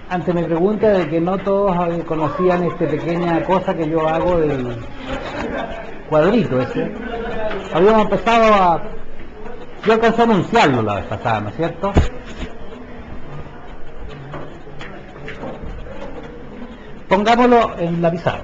ante mi pregunta de que no todos conocían esta pequeña cosa que yo hago del cuadrito ese, habíamos empezado a... Yo alcancé a anunciarlo la vez pasada, ¿no es cierto? Pongámoslo en la pizarra.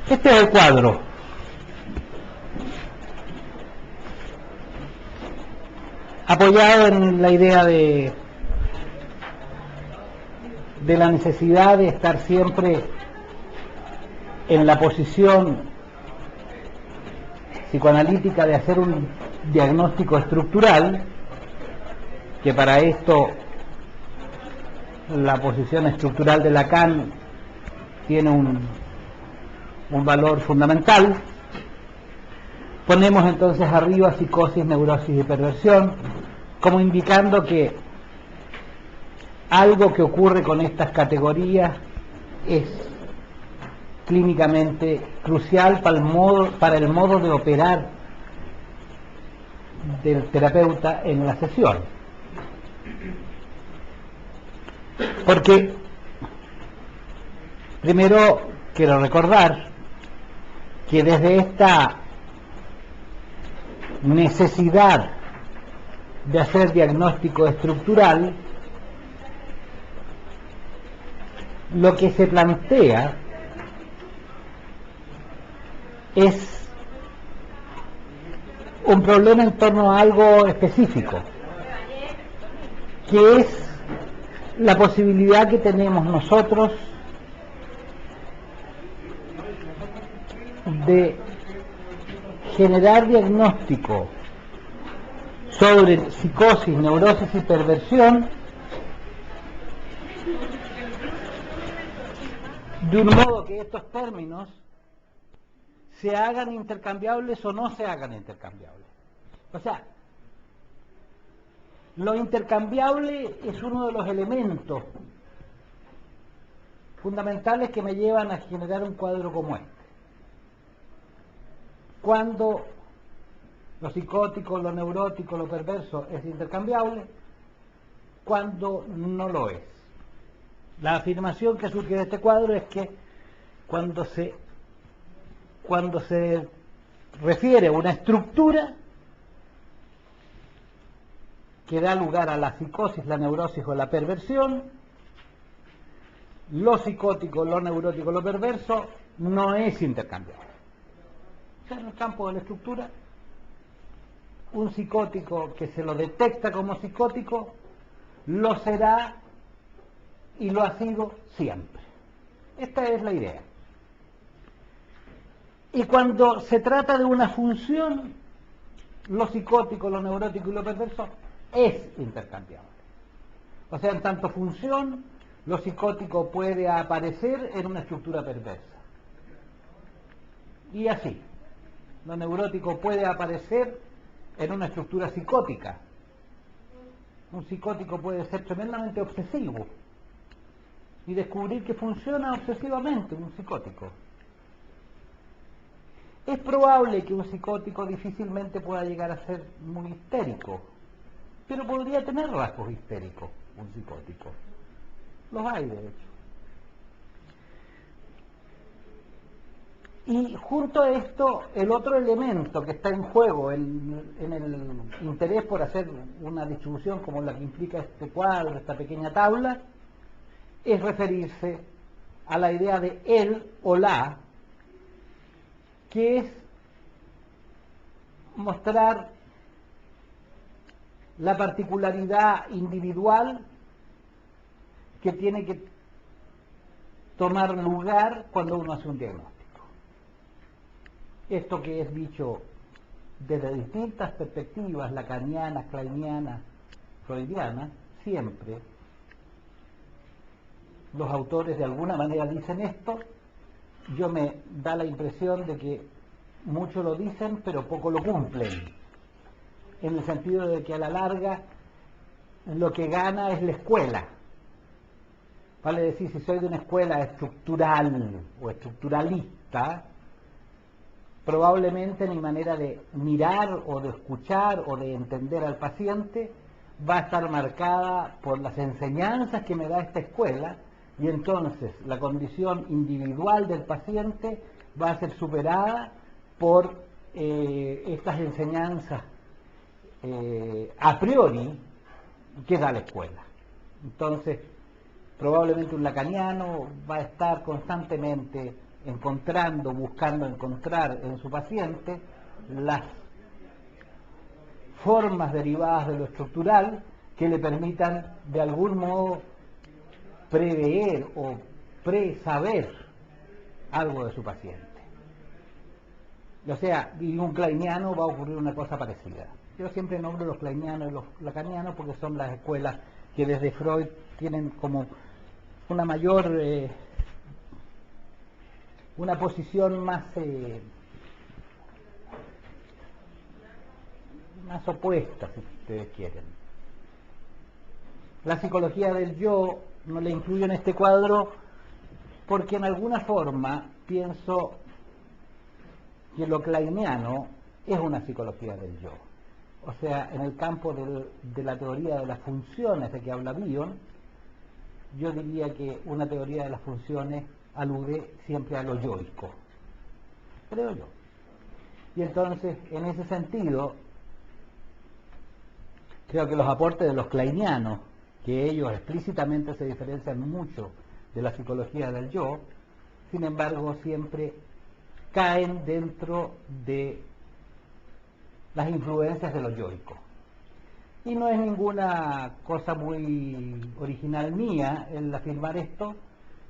Este es el cuadro. Apoyado en la idea de la necesidad de estar siempre en la posición psicoanalítica de hacer un diagnóstico estructural, que para esto la posición estructural de Lacan tiene un valor fundamental. Ponemos entonces arriba psicosis, neurosis y perversión, como indicando que algo que ocurre con estas categorías es clínicamente crucial para el modo de operar del terapeuta en la sesión. Porque, primero, quiero recordar que desde esta necesidad de hacer diagnóstico estructural, lo que se plantea es un problema en torno a algo específico, que es la posibilidad que tenemos nosotros de generar diagnóstico sobre psicosis, neurosis y perversión de un modo que estos términos se hagan intercambiables o no se hagan intercambiables. O sea, lo intercambiable es uno de los elementos fundamentales que me llevan a generar un cuadro como este. Cuando lo psicótico, lo neurótico, lo perverso es intercambiable, cuando no lo es. La afirmación que surge de este cuadro es que cuando se refiere a una estructura que da lugar a la psicosis, la neurosis o la perversión, lo psicótico, lo neurótico, lo perverso no es intercambiable. O sea, en el campo de la estructura, un psicótico que se lo detecta como psicótico lo será y lo ha sido siempre. Esta es la idea. Y cuando se trata de una función, lo psicótico, lo neurótico y lo perverso es intercambiable. O sea, en tanto función, lo psicótico puede aparecer en una estructura perversa. Y así, lo neurótico puede aparecer en una estructura psicótica. Un psicótico puede ser tremendamente obsesivo y descubrir que funciona obsesivamente un psicótico. Es probable que un psicótico difícilmente pueda llegar a ser muy histérico, pero podría tener rasgos histéricos un psicótico. Los hay, de hecho. Y junto a esto, el otro elemento que está en juego en el interés por hacer una distribución como la que implica este cuadro, esta pequeña tabla, es referirse a la idea de él o la, que es mostrar la particularidad individual que tiene que tomar lugar cuando uno hace un diagnóstico. Esto que es dicho desde distintas perspectivas, lacanianas, kleinianas, freudianas, siempre los autores de alguna manera dicen esto. Yo me da la impresión de que mucho lo dicen pero poco lo cumplen, en el sentido de que a la larga lo que gana es la escuela. Vale decir, si soy de una escuela estructural o estructuralista, probablemente mi manera de mirar o de escuchar o de entender al paciente va a estar marcada por las enseñanzas que me da esta escuela, y entonces la condición individual del paciente va a ser superada por estas enseñanzas a priori que da la escuela. Entonces, probablemente un lacaniano va a estar constantemente buscando encontrar en su paciente las formas derivadas de lo estructural que le permitan de algún modo prever o presaber algo de su paciente. O sea, y un kleiniano va a ocurrir una cosa parecida. Yo siempre nombro los kleinianos y los lacanianos porque son las escuelas que desde Freud tienen como una mayor, una posición más opuesta, si ustedes quieren. La psicología del yo no la incluyo en este cuadro porque en alguna forma pienso que lo kleiniano es una psicología del yo. O sea, en el campo de la teoría de las funciones de que habla Bion, yo diría que una teoría de las funciones alude siempre a lo yoico, creo yo. Y entonces, en ese sentido, creo que los aportes de los kleinianos, que ellos explícitamente se diferencian mucho de la psicología del yo, sin embargo siempre caen dentro de las influencias de lo yoico. Y no es ninguna cosa muy original mía el afirmar esto,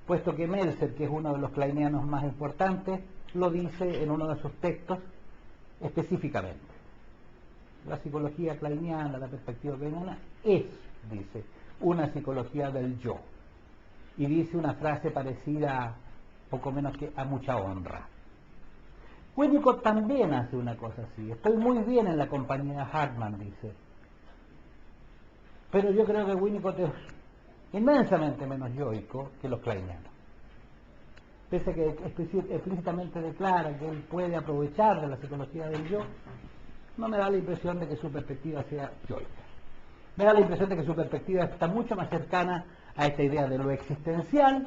puesto que Meltzer, que es uno de los kleinianos más importantes, lo dice en uno de sus textos específicamente. La psicología kleiniana, la perspectiva kleiniana, es, dice, una psicología del yo. Y dice una frase parecida, poco menos que a mucha honra. Winnicott también hace una cosa así. Estoy muy bien en la compañía Hartman, dice. Pero yo creo que Winnicott es inmensamente menos yoico que los kleinianos. Pese a que explícitamente declara que él puede aprovechar de la psicología del yo, no me da la impresión de que su perspectiva sea yoica. Me da la impresión de que su perspectiva está mucho más cercana a esta idea de lo existencial,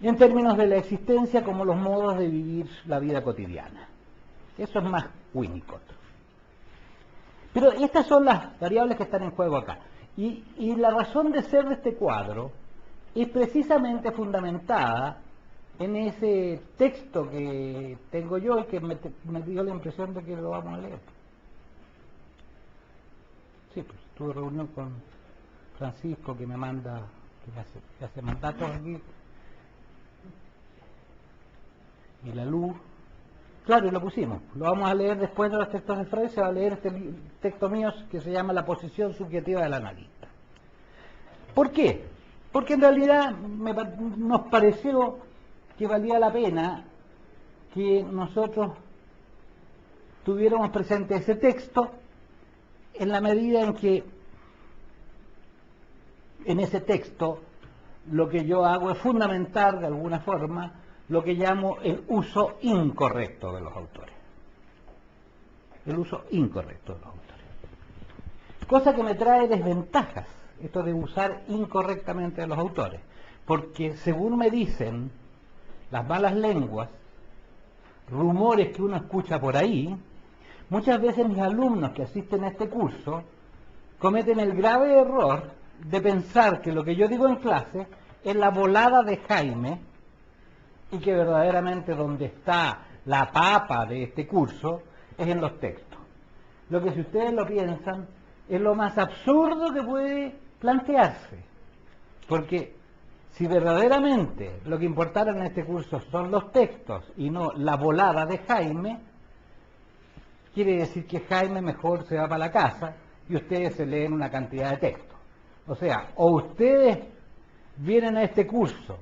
en términos de la existencia como los modos de vivir la vida cotidiana. Eso es más Winnicott. Pero estas son las variables que están en juego acá. Y la razón de ser de este cuadro es precisamente fundamentada en ese texto que tengo yo y que me dio la impresión de que lo vamos a leer. Sí, pues tuve reunión con Francisco que me manda, que hace mandatos aquí, y la luz. Claro, y lo pusimos. Lo vamos a leer después de los textos de Freud. Se va a leer este texto mío que se llama La posición subjetiva del analista. ¿Por qué? Porque en realidad nos pareció que valía la pena que nosotros tuviéramos presente ese texto en la medida en que en ese texto lo que yo hago es fundamentar de alguna forma lo que llamo el uso incorrecto de los autores. El uso incorrecto de los autores. Cosa que me trae desventajas, esto de usar incorrectamente a los autores. Porque según me dicen las malas lenguas, rumores que uno escucha por ahí, muchas veces mis alumnos que asisten a este curso cometen el grave error de pensar que lo que yo digo en clase es la volada de Jaime y que verdaderamente donde está la papa de este curso es en los textos. Lo que si ustedes lo piensan es lo más absurdo que puede plantearse, porque si verdaderamente lo que importara en este curso son los textos y no la volada de Jaime, quiere decir que Jaime mejor se va para la casa y ustedes se leen una cantidad de textos. O sea, o ustedes vienen a este curso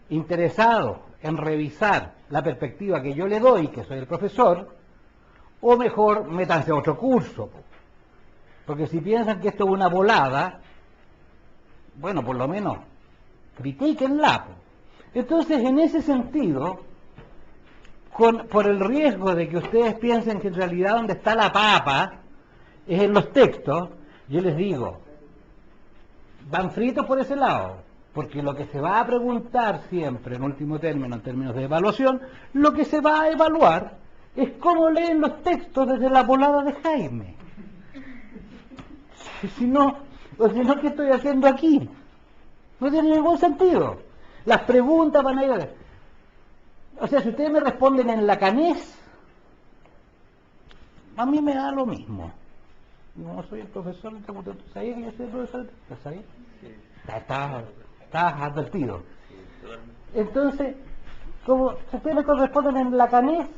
interesados en revisar la perspectiva que yo le doy, que soy el profesor, o mejor métanse a otro curso. Porque si piensan que esto es una volada, bueno, por lo menos critíquenla. Entonces, en ese sentido, por el riesgo de que ustedes piensen que en realidad donde está la papa es en los textos, yo les digo, van fritos por ese lado, porque lo que se va a preguntar siempre, en último término, en términos de evaluación, lo que se va a evaluar es cómo leen los textos desde la volada de Jaime. Si no, ¿qué estoy haciendo aquí? No tiene ningún sentido. Las preguntas van a ir... O sea, si ustedes me responden en lacanés, a mí me da lo mismo. No soy el profesor, ¿tú sabías que yo soy el profesor? ¿Lo sabías? Sí. Estás advertido. Entonces, como si ustedes me responden en lacanés,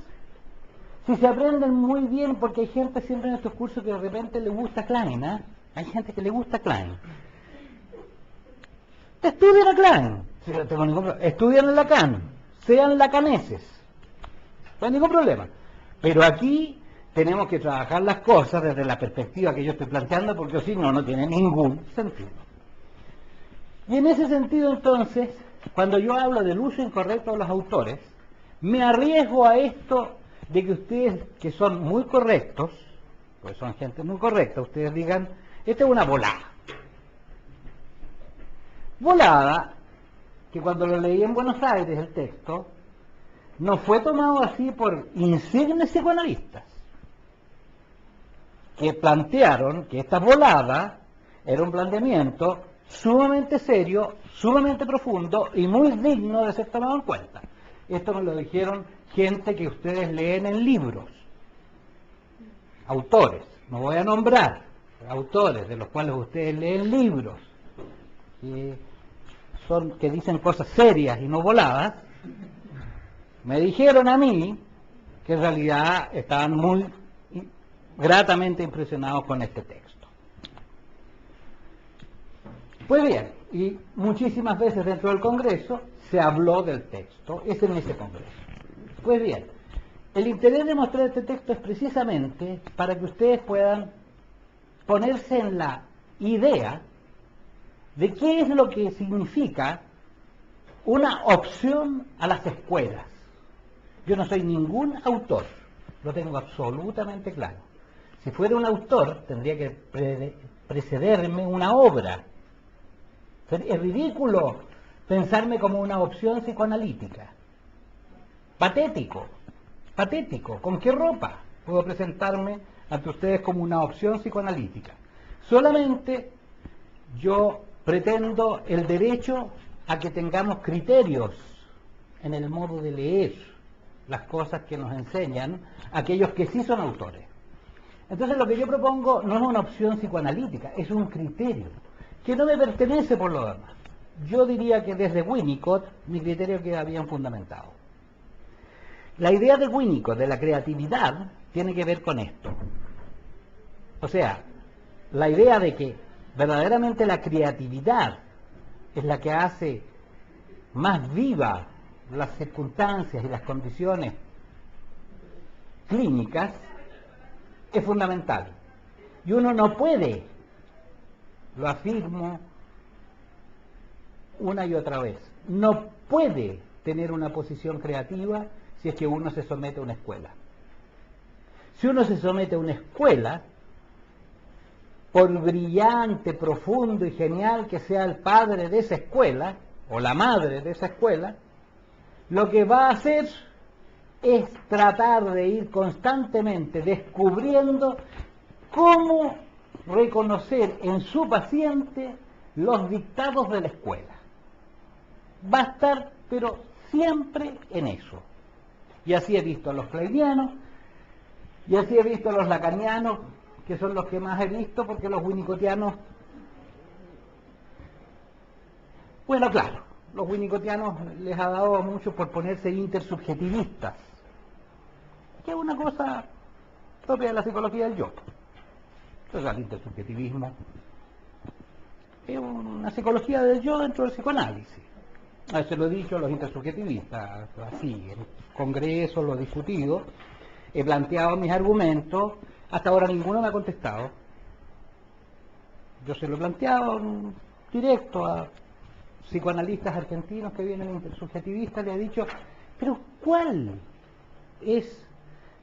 si se aprenden muy bien, porque hay gente siempre en estos cursos que de repente le gusta Klein, ¿eh? Hay gente que le gusta Klein. Estudien a Klein. Estudian en Lacan. Sean lacaneses. No hay ningún problema. Pero aquí tenemos que trabajar las cosas desde la perspectiva que yo estoy planteando, porque si no, no tiene ningún sentido. Y en ese sentido, entonces, cuando yo hablo del uso incorrecto de los autores, me arriesgo a esto de que ustedes, que son muy correctos, pues son gente muy correcta, ustedes digan, esta es una volada. Volada, que cuando lo leí en Buenos Aires el texto, no fue tomado así por insignes psicoanalistas, que plantearon que esta volada era un planteamiento sumamente serio, sumamente profundo y muy digno de ser tomado en cuenta. Esto me lo dijeron gente que ustedes leen en libros, autores, no voy a nombrar, autores de los cuales ustedes leen libros, que dicen cosas serias y no voladas, me dijeron a mí que en realidad estaban muy gratamente impresionados con este texto. Pues bien, y muchísimas veces dentro del Congreso se habló del texto, es en ese Congreso. Pues bien, el interés de mostrar este texto es precisamente para que ustedes puedan ponerse en la idea de qué es lo que significa una opción a las escuelas. Yo no soy ningún autor, lo tengo absolutamente claro. Si fuera un autor, tendría que precederme una obra. Es ridículo pensarme como una opción psicoanalítica. Patético, patético. ¿Con qué ropa puedo presentarme ante ustedes como una opción psicoanalítica? Solamente yo pretendo el derecho a que tengamos criterios en el modo de leer las cosas que nos enseñan aquellos que sí son autores. Entonces lo que yo propongo no es una opción psicoanalítica, es un criterio que no me pertenece por lo demás. Yo diría que desde Winnicott mi criterio queda bien fundamentado. La idea de Winnicott de la creatividad tiene que ver con esto. O sea, la idea de que verdaderamente la creatividad es la que hace más viva las circunstancias y las condiciones clínicas es fundamental. Y uno no puede, lo afirmo una y otra vez, no puede tener una posición creativa si es que uno se somete a una escuela. Si uno se somete a una escuela, por brillante, profundo y genial que sea el padre de esa escuela, o la madre de esa escuela, lo que va a hacer es tratar de ir constantemente descubriendo cómo reconocer en su paciente los dictados de la escuela. Va a estar, pero siempre en eso. Y así he visto a los freudianos, y así he visto a los lacanianos, que son los que más he visto, porque los winnicottianos, bueno, claro, los winnicottianos les ha dado mucho por ponerse intersubjetivistas, que es una cosa propia de la psicología del yo. Entonces el intersubjetivismo es una psicología del yo dentro del psicoanálisis. A veces lo he dicho a los intersubjetivistas, así, en congresos lo he discutido, he planteado mis argumentos, hasta ahora ninguno me ha contestado. Yo se lo he planteado directo a psicoanalistas argentinos que vienen intersubjetivistas, le he dicho, pero ¿cuál es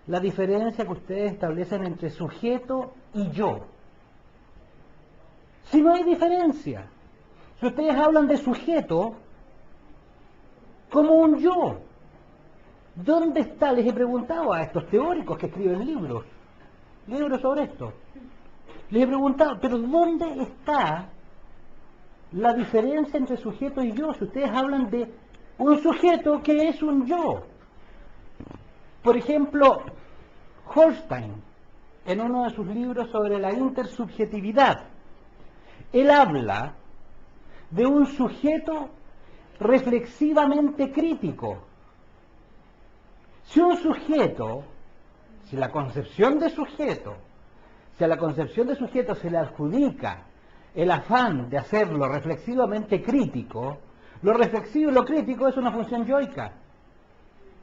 la diferencia que ustedes establecen entre sujeto y yo? Si no hay diferencia, si ustedes hablan de sujeto como un yo, ¿dónde está? Les he preguntado a estos teóricos que escriben libros sobre esto. Les he preguntado, pero ¿dónde está la diferencia entre sujeto y yo? Si ustedes hablan de un sujeto que es un yo. Por ejemplo, Holstein, en uno de sus libros sobre la intersubjetividad, él habla de un sujeto reflexivamente crítico. Si un sujeto, si a la concepción de sujeto se le adjudica el afán de hacerlo reflexivamente crítico, lo reflexivo y lo crítico es una función yoica.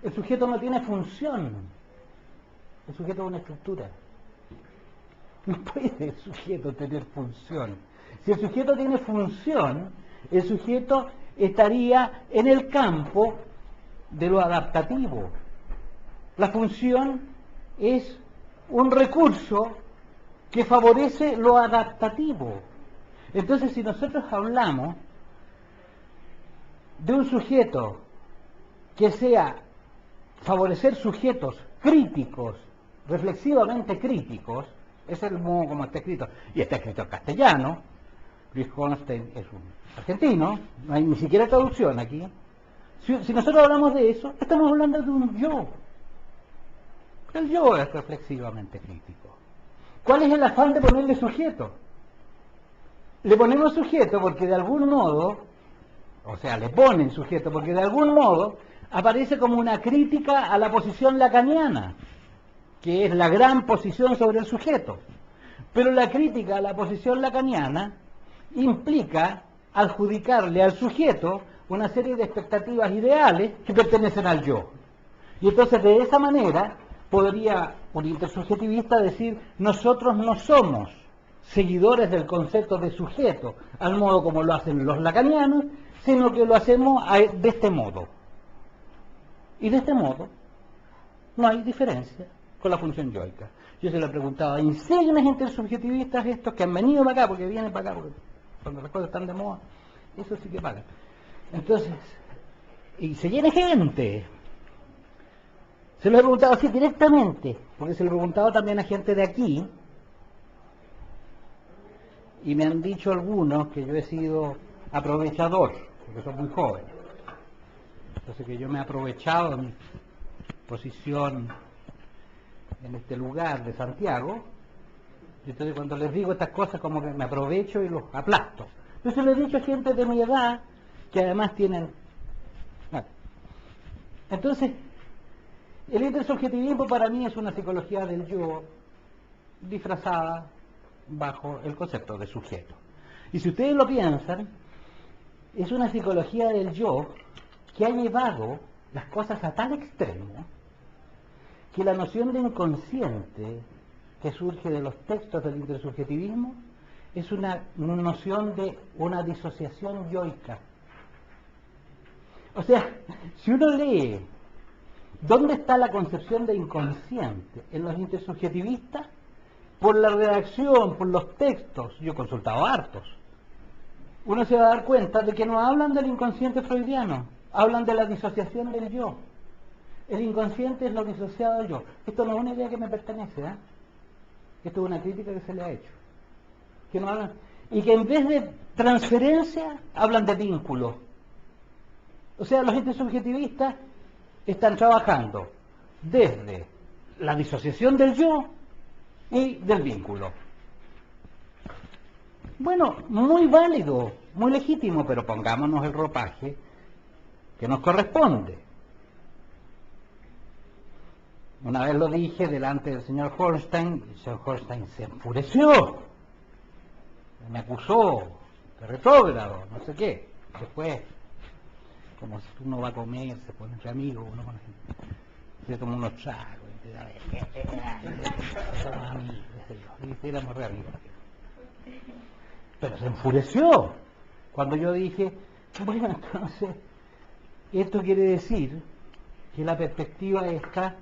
El sujeto no tiene función, el sujeto es una estructura. No puede el sujeto tener función. Si el sujeto tiene función, el sujeto estaría en el campo de lo adaptativo. La función es un recurso que favorece lo adaptativo. Entonces, si nosotros hablamos de un sujeto que sea favorecer sujetos críticos, reflexivamente críticos, es el modo como está escrito, y está escrito en castellano. Luis Holstein es un argentino, no hay ni siquiera traducción aquí. Si nosotros hablamos de eso, estamos hablando de un yo. El yo es reflexivamente crítico. ¿Cuál es el afán de ponerle sujeto? Le ponemos sujeto porque de algún modo, o sea, le ponen sujeto porque de algún modo aparece como una crítica a la posición lacaniana, que es la gran posición sobre el sujeto. Pero la crítica a la posición lacaniana implica adjudicarle al sujeto una serie de expectativas ideales que pertenecen al yo. Y entonces de esa manera podría un intersubjetivista decir, nosotros no somos seguidores del concepto de sujeto, al modo como lo hacen los lacanianos, sino que lo hacemos de este modo. Y de este modo no hay diferencia con la función yoica. Yo se lo he preguntado a insignes intersubjetivistas estos que han venido para acá, porque vienen para acá, porque cuando las cosas están de moda, eso sí que pagan. Entonces, y se llena gente. Se lo he preguntado así directamente, porque se lo he preguntado también a gente de aquí, y me han dicho algunos que yo he sido aprovechador, porque son muy jóvenes. Entonces que yo me he aprovechado de mi posición en este lugar de Santiago, y entonces cuando les digo estas cosas como que me aprovecho y los aplasto. Entonces le he dicho a gente de mi edad, que además tienen... Bueno, entonces, el intersubjetivismo para mí es una psicología del yo disfrazada bajo el concepto de sujeto. Y si ustedes lo piensan, es una psicología del yo que ha llevado las cosas a tal extremo que la noción de inconsciente que surge de los textos del intersubjetivismo es una noción de una disociación yoica. O sea, si uno lee ¿dónde está la concepción de inconsciente en los intersubjetivistas? Por la redacción, por los textos, yo he consultado hartos, uno se va a dar cuenta de que no hablan del inconsciente freudiano, hablan de la disociación del yo. El inconsciente es lo disociado del yo. Esto no es una idea que me pertenece, ¿eh? Esto es una crítica que se le ha hecho. Que no hablan, y que en vez de transferencia hablan de vínculo. O sea, los intersubjetivistas están trabajando desde la disociación del yo y del vínculo. Bueno, muy válido, muy legítimo, pero pongámonos el ropaje que nos corresponde. Una vez lo dije delante del señor Holstein, y el señor Holstein se enfureció, me acusó de retrógrado, no sé qué. Después, como si uno va a comer, se pone entre amigos, uno se toma unos tragos, y éramos re amigos. Pero se enfureció cuando yo dije, bueno, entonces, esto quiere decir que la perspectiva esta,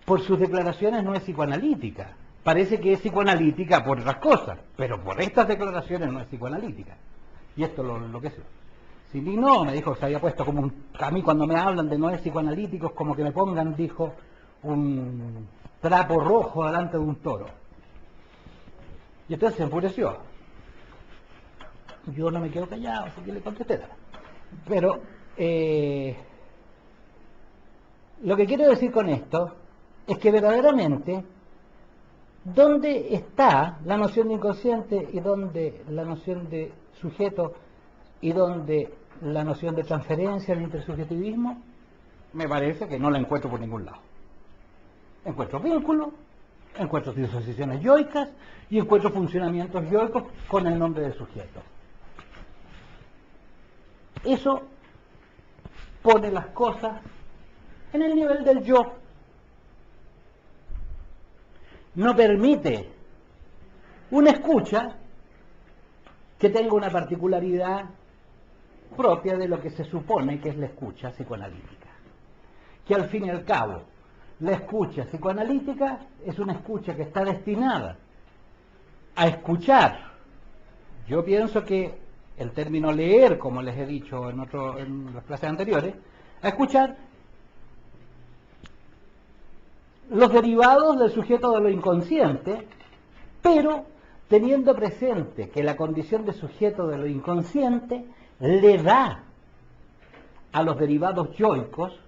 por sus declaraciones, no es psicoanalítica. Parece que es psicoanalítica por otras cosas, pero por estas declaraciones no es psicoanalítica. Y esto lo que es. Se indignó, me dijo, se había puesto como a mí cuando me hablan de no es psicoanalíticos, como que me pongan, dijo, un trapo rojo delante de un toro. Y entonces se enfureció. Yo no me quedo callado, así que le contesté. Pero lo que quiero decir con esto es que verdaderamente, ¿dónde está la noción de inconsciente y dónde la noción de sujeto y dónde la noción de transferencia, el intersubjetivismo? Me parece que no la encuentro por ningún lado. Encuentro vínculos, encuentro disociaciones yoicas y encuentro funcionamientos yoicos con el nombre de sujeto. Eso pone las cosas en el nivel del yo. No permite una escucha que tenga una particularidad propia de lo que se supone que es la escucha psicoanalítica. Que al fin y al cabo, la escucha psicoanalítica es una escucha que está destinada a escuchar. Yo pienso que el término leer, como les he dicho en las clases anteriores, a escuchar los derivados del sujeto de lo inconsciente, pero teniendo presente que la condición de sujeto de lo inconsciente le da a los derivados yoicos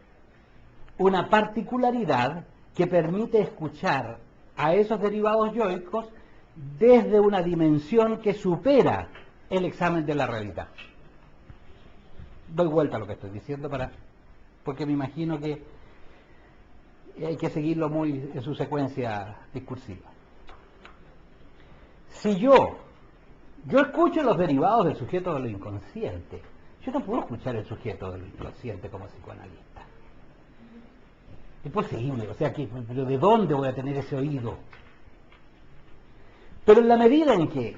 una particularidad que permite escuchar a esos derivados yoicos desde una dimensión que supera el examen de la realidad. Doy vuelta a lo que estoy diciendo porque me imagino que hay que seguirlo muy en su secuencia discursiva. Si yo escucho los derivados del sujeto de lo inconsciente, yo no puedo escuchar el sujeto de lo inconsciente como psicoanalista. Es posible, o sea, pero ¿de dónde voy a tener ese oído? Pero en la medida en que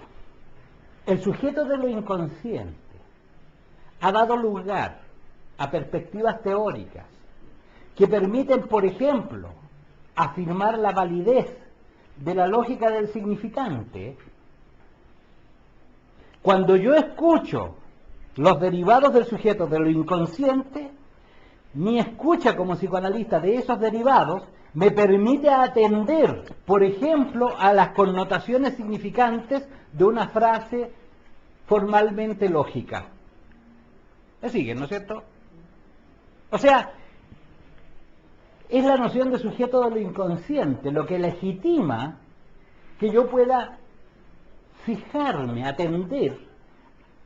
el sujeto de lo inconsciente ha dado lugar a perspectivas teóricas que permiten, por ejemplo, afirmar la validez de la lógica del significante, cuando yo escucho los derivados del sujeto de lo inconsciente, mi escucha como psicoanalista de esos derivados me permite atender, por ejemplo, a las connotaciones significantes de una frase formalmente lógica. ¿Me siguen, no es cierto? O sea, es la noción de sujeto de lo inconsciente lo que legitima que yo pueda fijarme, atender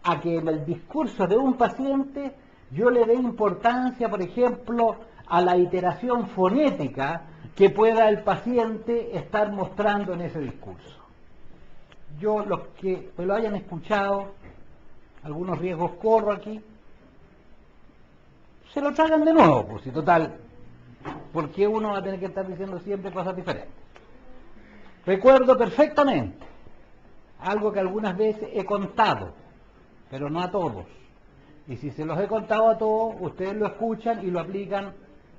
a que en el discurso de un paciente yo le dé importancia, por ejemplo, a la iteración fonética que pueda el paciente estar mostrando en ese discurso. Yo, los que me lo hayan escuchado, algunos riesgos corro aquí, se lo tragan de nuevo, pues si total, ¿por qué uno va a tener que estar diciendo siempre cosas diferentes? Recuerdo perfectamente algo que algunas veces he contado, pero no a todos. Y si se los he contado a todos, ustedes lo escuchan y lo aplican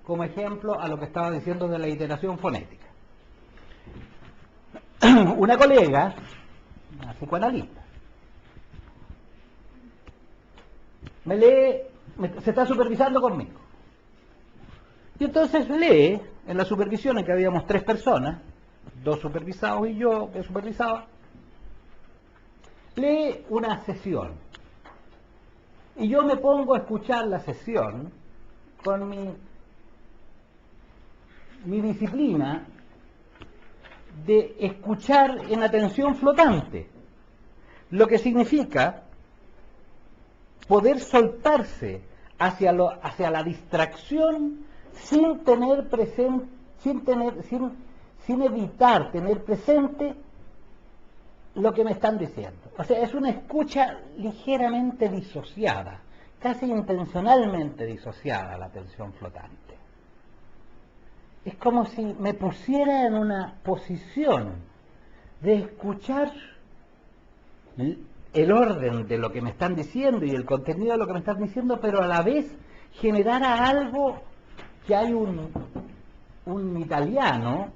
como ejemplo a lo que estaba diciendo de la iteración fonética. Una colega, una psicoanalista, se está supervisando conmigo. Y entonces lee, en la supervisión en que habíamos 3 personas, 2 supervisados y yo que supervisaba, lee una sesión. Y yo me pongo a escuchar la sesión con mi disciplina de escuchar en atención flotante, lo que significa poder soltarse hacia la distracción sin tener presente, sin evitar tener presente lo que me están diciendo. O sea, es una escucha ligeramente disociada, casi intencionalmente disociada la atención flotante. Es como si me pusiera en una posición de escuchar el orden de lo que me están diciendo y el contenido de lo que me están diciendo, pero a la vez generara algo que hay un italiano,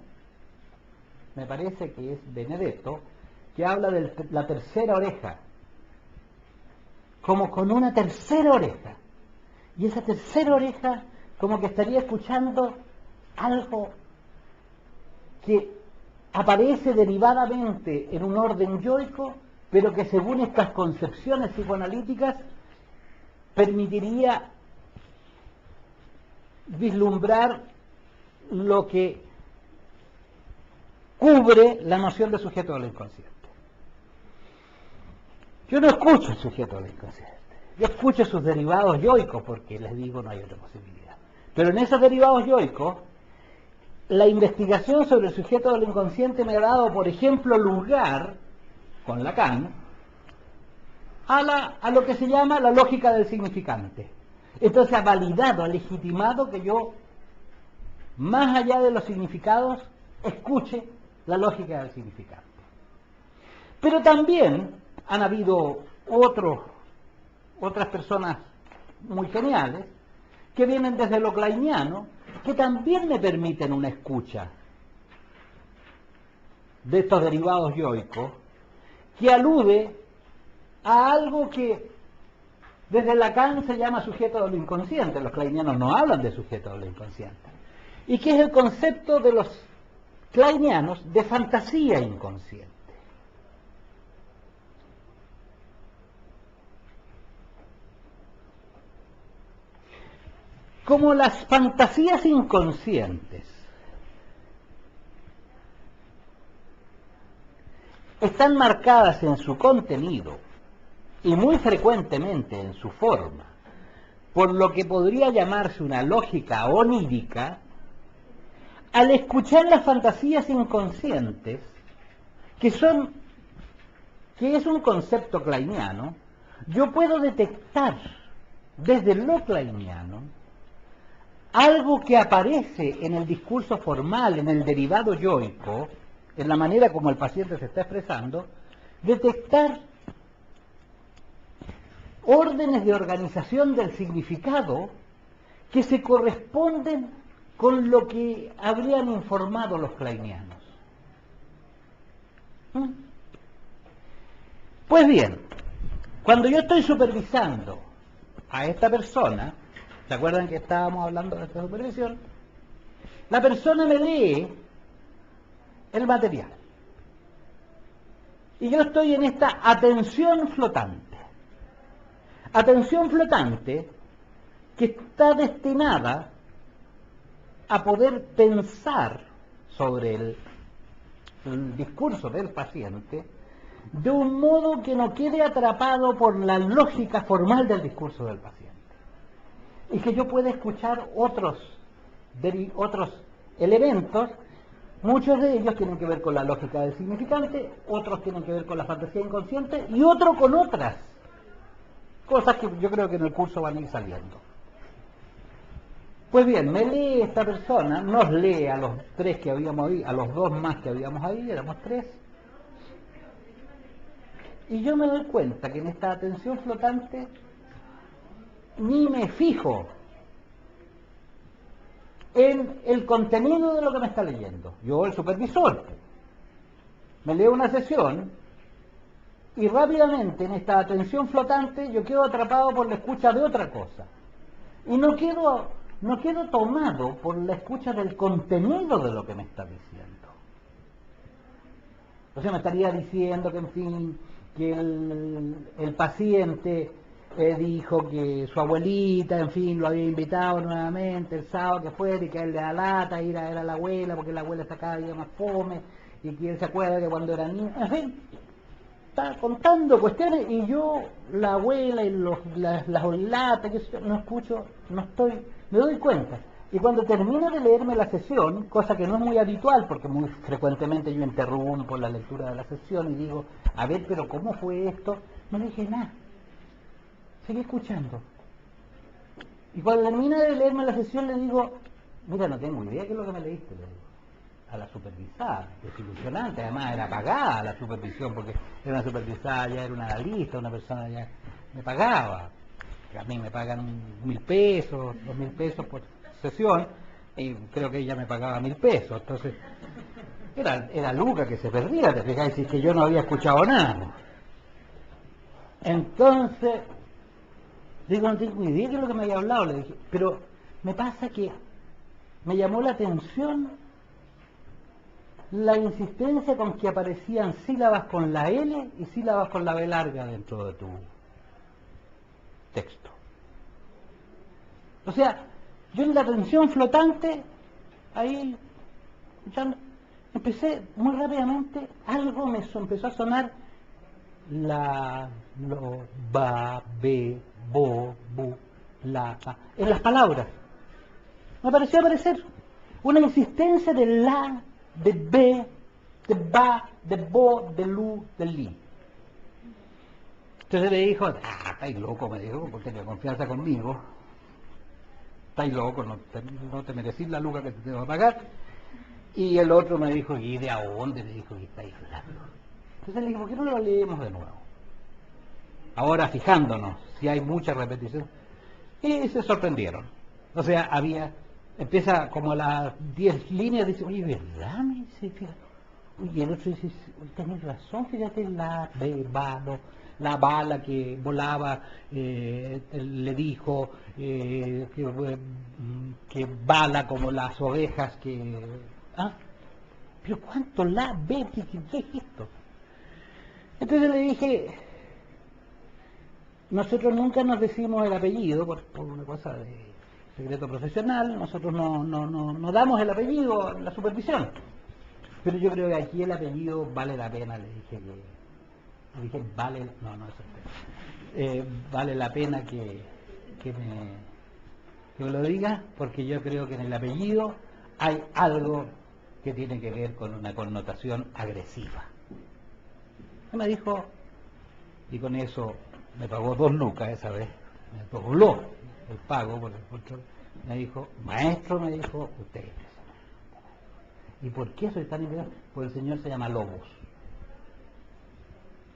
me parece que es Benedetto, que habla de la tercera oreja, como con una tercera oreja, y esa tercera oreja como que estaría escuchando algo que aparece derivadamente en un orden yoico, pero que según estas concepciones psicoanalíticas permitiría vislumbrar lo que cubre la noción de sujeto de lo inconsciente. Yo no escucho el sujeto de lo inconsciente, yo escucho sus derivados yoicos, porque les digo no hay otra posibilidad. Pero en esos derivados yoicos, la investigación sobre el sujeto de lo inconsciente me ha dado, por ejemplo, lugar, con Lacan, a lo que se llama la lógica del significante. Entonces ha validado, ha legitimado que yo, más allá de los significados, escuche la lógica del significante. Pero también han habido otras personas muy geniales que vienen desde lo kleiniano, que también me permiten una escucha de estos derivados yoicos, que alude a algo que desde Lacan se llama sujeto de lo inconsciente. Los kleinianos no hablan de sujeto de lo inconsciente, y que es el concepto de los kleinianos de fantasía inconsciente. Como las fantasías inconscientes están marcadas en su contenido y muy frecuentemente en su forma por lo que podría llamarse una lógica onírica, al escuchar las fantasías inconscientes, que es un concepto kleiniano, yo puedo detectar desde lo kleiniano algo que aparece en el discurso formal, en el derivado yoico, en la manera como el paciente se está expresando, detectar órdenes de organización del significado que se corresponden con lo que habrían informado los kleinianos. Pues bien, cuando yo estoy supervisando a esta persona, ¿se acuerdan que estábamos hablando de esta supervisión? La persona me lee el material y yo estoy en esta atención flotante. Atención flotante que está destinada a poder pensar sobre el discurso del paciente de un modo que no quede atrapado por la lógica formal del discurso del paciente, y que yo pueda escuchar otros elementos. Muchos de ellos tienen que ver con la lógica del significante, otros tienen que ver con la fantasía inconsciente y otros con otras cosas que yo creo que en el curso van a ir saliendo. Pues bien, me lee esta persona, nos lee a los 3 que habíamos ahí, a los 2 más que habíamos ahí, éramos 3, y yo me doy cuenta que en esta atención flotante ni me fijo en el contenido de lo que me está leyendo. Yo, el supervisor, me leo una sesión y rápidamente en esta atención flotante yo quedo atrapado por la escucha de otra cosa. Y no quedo no quedo tomado por la escucha del contenido de lo que me está diciendo. O sea, me estaría diciendo que, en fin, que el paciente dijo que su abuelita, en fin, lo había invitado nuevamente el sábado que fuera y que a él le da lata ir a ver a la abuela porque la abuela está cada día más fome y que él se acuerda que cuando era niño, en fin, está contando cuestiones y yo, la abuela y las latas, que no escucho, no estoy, me doy cuenta. Y cuando termino de leerme la sesión, cosa que no es muy habitual, porque muy frecuentemente yo interrumpo la lectura de la sesión y digo, a ver, pero ¿cómo fue esto? No le dije nada. Seguí escuchando. Y cuando termina de leerme la sesión le digo, mira, no tengo idea qué es lo que me leíste, le digo. A la supervisada, desilusionante, además era pagada la supervisión, porque era una supervisada, ya era una analista, una persona ya me pagaba. A mí me pagan 1.000 pesos, 2.000 pesos por sesión, y creo que ella me pagaba 1.000 pesos, entonces era Luca que se perdía, te fijáis, si es que yo no había escuchado nada. Entonces, digo, no tengo idea de lo que me había hablado, le dije, pero me pasa que me llamó la atención la insistencia con que aparecían sílabas con la L y sílabas con la B larga dentro de tu texto. O sea, yo en la atención flotante, ahí, escuchando, empecé muy rápidamente, algo me empezó a sonar la, lo, ba, be, bo, bu, la, ba, en las palabras. Me pareció aparecer una insistencia de la, de be, de ba, de bo, de lu, de li. Entonces me dijo, estáis loco, me dijo, porque tenía confianza conmigo. Estáis loco, no te merecís la luca que te tengo que pagar. Y el otro me dijo, ¿y de a dónde? Me dijo, ¿y estáis hablando? Entonces le dije, ¿por qué no lo leemos de nuevo? Ahora fijándonos, si hay mucha repetición. Y se sorprendieron. O sea, empieza como a las 10 líneas, dice, oye, ¿verdad? Me dice, fíjate. Y el otro dice, tenés razón, fíjate, la bala que volaba, le dijo que bala como las ovejas que... ¿Ah? ¿Pero cuánto la ve? ¿Qué es esto? Entonces le dije, nosotros nunca nos decimos el apellido por una cosa de secreto profesional, nosotros no damos el apellido en la supervisión. Pero yo creo que aquí el apellido vale la pena, le dije, vale, no es usted, vale la pena que me lo diga, porque yo creo que en el apellido hay algo que tiene que ver con una connotación agresiva. Y me dijo, y con eso me pagó 2 lucas esa vez, me dobló el pago, me dijo, maestro, me dijo, usted. ¿Y por qué soy tan interesado? Porque el señor se llama Lobos.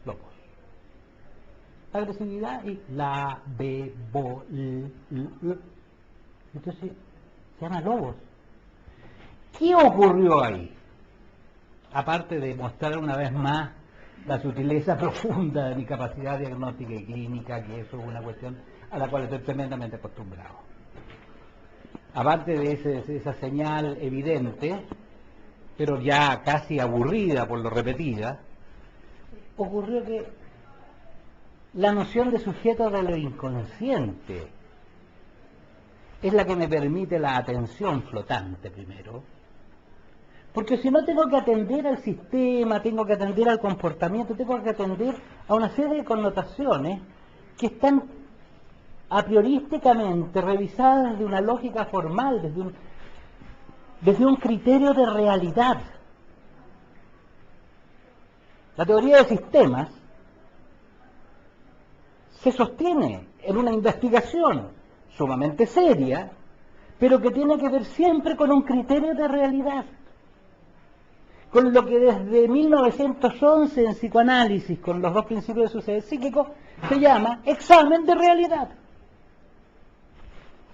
Lobos. Agresividad y la, be, bo, l. Entonces, se llama Lobos. ¿Qué ocurrió ahí? Aparte de mostrar una vez más la sutileza profunda de mi capacidad diagnóstica y clínica, que eso es una cuestión a la cual estoy tremendamente acostumbrado. Aparte de esa señal evidente, pero ya casi aburrida por lo repetida, ocurrió que la noción de sujeto de lo inconsciente es la que me permite la atención flotante primero, porque si no tengo que atender al sistema, tengo que atender al comportamiento, tengo que atender a una serie de connotaciones que están a priorísticamente revisadas desde una lógica formal, desde un criterio de realidad. La teoría de sistemas se sostiene en una investigación sumamente seria, pero que tiene que ver siempre con un criterio de realidad. Con lo que desde 1911 en psicoanálisis, con los 2 principios de suceder psíquico, se llama examen de realidad.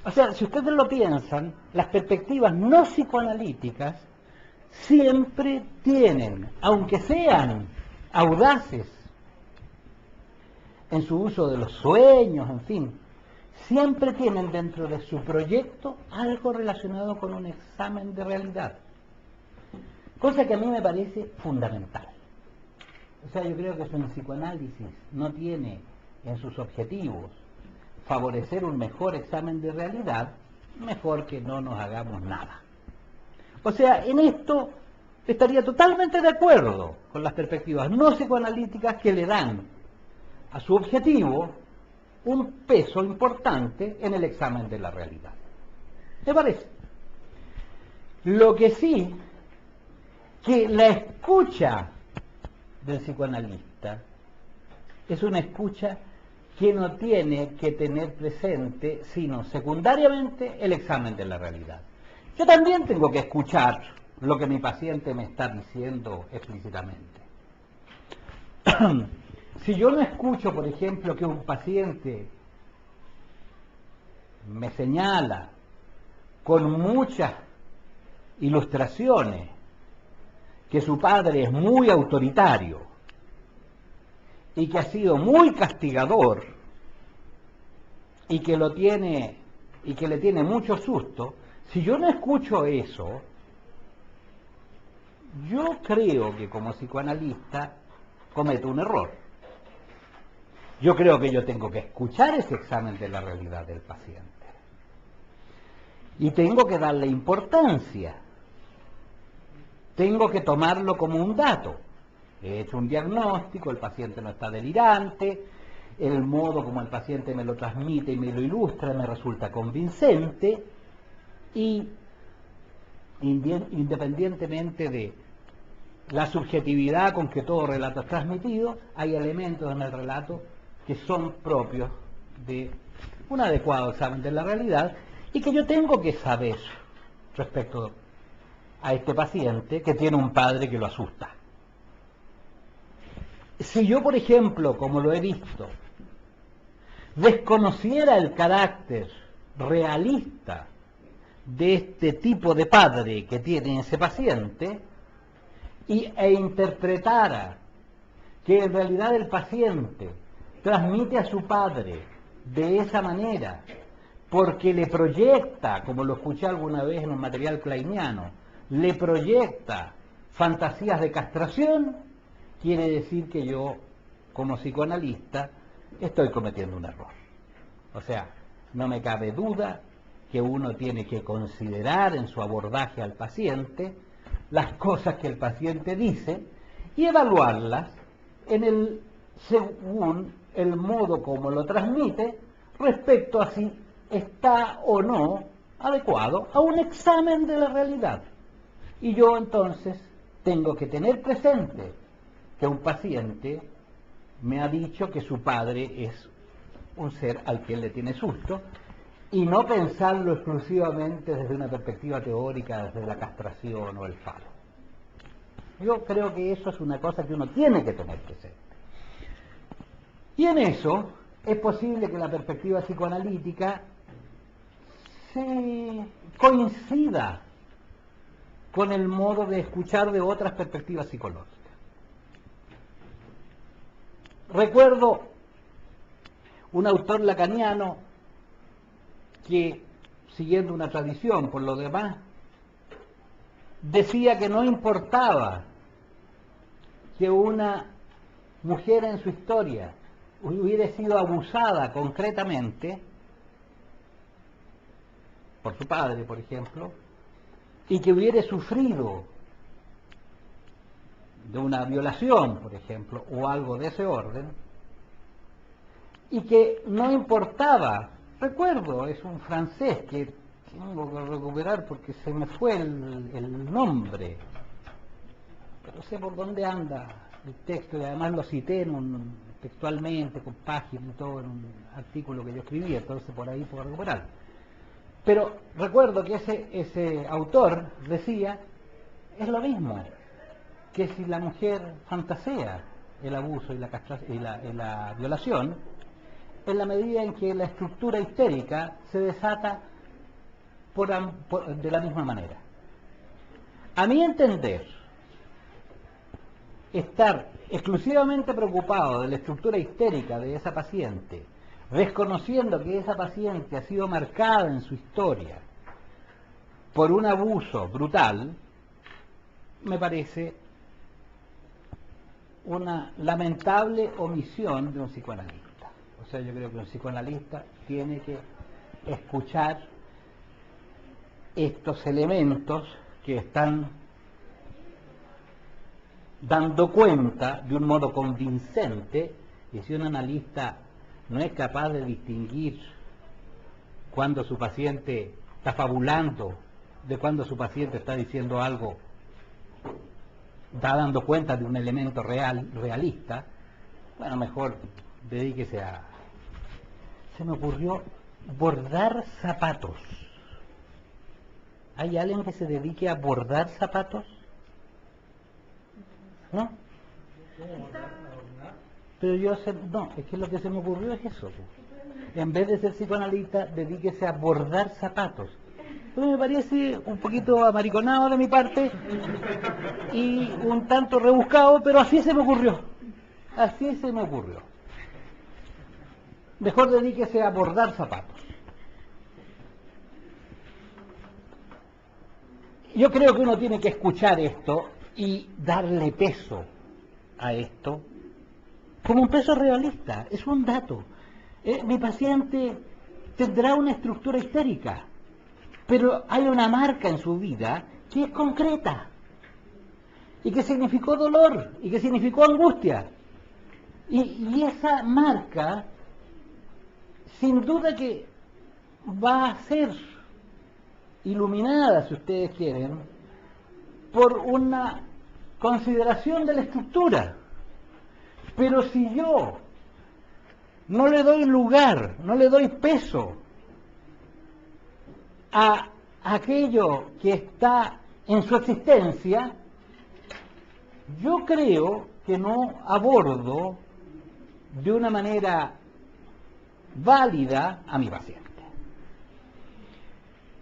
O sea, si ustedes lo piensan, las perspectivas no psicoanalíticas siempre tienen, aunque sean audaces en su uso de los sueños, en fin, siempre tienen dentro de su proyecto algo relacionado con un examen de realidad. Cosa que a mí me parece fundamental. O sea, yo creo que si un psicoanálisis no tiene en sus objetivos favorecer un mejor examen de realidad, mejor que no nos hagamos nada. O sea, en esto estaría totalmente de acuerdo con las perspectivas no psicoanalíticas que le dan a su objetivo un peso importante en el examen de la realidad. ¿Me parece? Lo que sí, que la escucha del psicoanalista es una escucha que no tiene que tener presente, sino secundariamente, el examen de la realidad. Yo también tengo que escuchar lo que mi paciente me está diciendo explícitamente. Si yo no escucho, por ejemplo, que un paciente me señala con muchas ilustraciones que su padre es muy autoritario y que ha sido muy castigador y que lo tiene y que le tiene mucho susto, si yo no escucho eso, yo creo que como psicoanalista cometo un error. Yo creo que yo tengo que escuchar ese examen de la realidad del paciente y tengo que darle importancia, tengo que tomarlo como un dato. He hecho un diagnóstico, el paciente no está delirante, el modo como el paciente me lo transmite y me lo ilustra me resulta convincente, y independientemente de la subjetividad con que todo relato es transmitido, hay elementos en el relato que son propios de un adecuado examen de la realidad y que yo tengo que saber respecto a este paciente que tiene un padre que lo asusta. Si yo, por ejemplo, como lo he visto, desconociera el carácter realista de este tipo de padre que tiene ese paciente e interpretara que en realidad el paciente transmite a su padre de esa manera porque le proyecta, como lo escuché alguna vez en un material kleiniano, le proyecta fantasías de castración, quiere decir que yo, como psicoanalista, estoy cometiendo un error. O sea, no me cabe duda que uno tiene que considerar en su abordaje al paciente las cosas que el paciente dice y evaluarlas según el modo como lo transmite respecto a si está o no adecuado a un examen de la realidad. Y yo entonces tengo que tener presente que un paciente me ha dicho que su padre es un ser al que él le tiene susto y no pensarlo exclusivamente desde una perspectiva teórica, desde la castración o el falo. Yo creo que eso es una cosa que uno tiene que tener presente. Y en eso es posible que la perspectiva psicoanalítica se coincida con el modo de escuchar de otras perspectivas psicológicas. Recuerdo un autor lacaniano que, siguiendo una tradición por lo demás, decía que no importaba que una mujer en su historia hubiera sido abusada concretamente por su padre, por ejemplo, y que hubiera sufrido de una violación, por ejemplo, o algo de ese orden, y que no importaba. Recuerdo, es un francés que tengo que recuperar porque se me fue el nombre, pero sé por dónde anda el texto y además lo cité textualmente, con páginas y todo, en un artículo que yo escribí, entonces por ahí puedo recuperar. Pero recuerdo que ese autor decía, es lo mismo que si la mujer fantasea el abuso y la violación, en la medida en que la estructura histérica se desata de la misma manera. A mi entender, estar exclusivamente preocupado de la estructura histérica de esa paciente desconociendo que esa paciente ha sido marcada en su historia por un abuso brutal, me parece una lamentable omisión de un psicoanalista. O sea, yo creo que un psicoanalista tiene que escuchar estos elementos que están dando cuenta de un modo convincente, y si un analista no es capaz de distinguir cuando su paciente está fabulando de cuando su paciente está diciendo algo, está dando cuenta de un elemento realista, bueno, mejor dedíquese a... Se me ocurrió bordar zapatos. ¿Hay alguien que se dedique a bordar zapatos? ¿No? Pero yo sé, no, es que lo que se me ocurrió es eso. En vez de ser psicoanalista, dedíquese a bordar zapatos. Pues me parece un poquito amariconado de mi parte y un tanto rebuscado, pero así se me ocurrió. Así se me ocurrió. Mejor dedíquese a bordar zapatos. Yo creo que uno tiene que escuchar esto y darle peso a esto como un peso realista. Es un dato. Mi paciente tendrá una estructura histérica, pero hay una marca en su vida que es concreta y que significó dolor y que significó angustia. Y esa marca, sin duda que va a ser iluminada, si ustedes quieren, por una consideración de la estructura. Pero si yo no le doy lugar, no le doy peso a aquello que está en su existencia, yo creo que no abordo de una manera válida a mi paciente.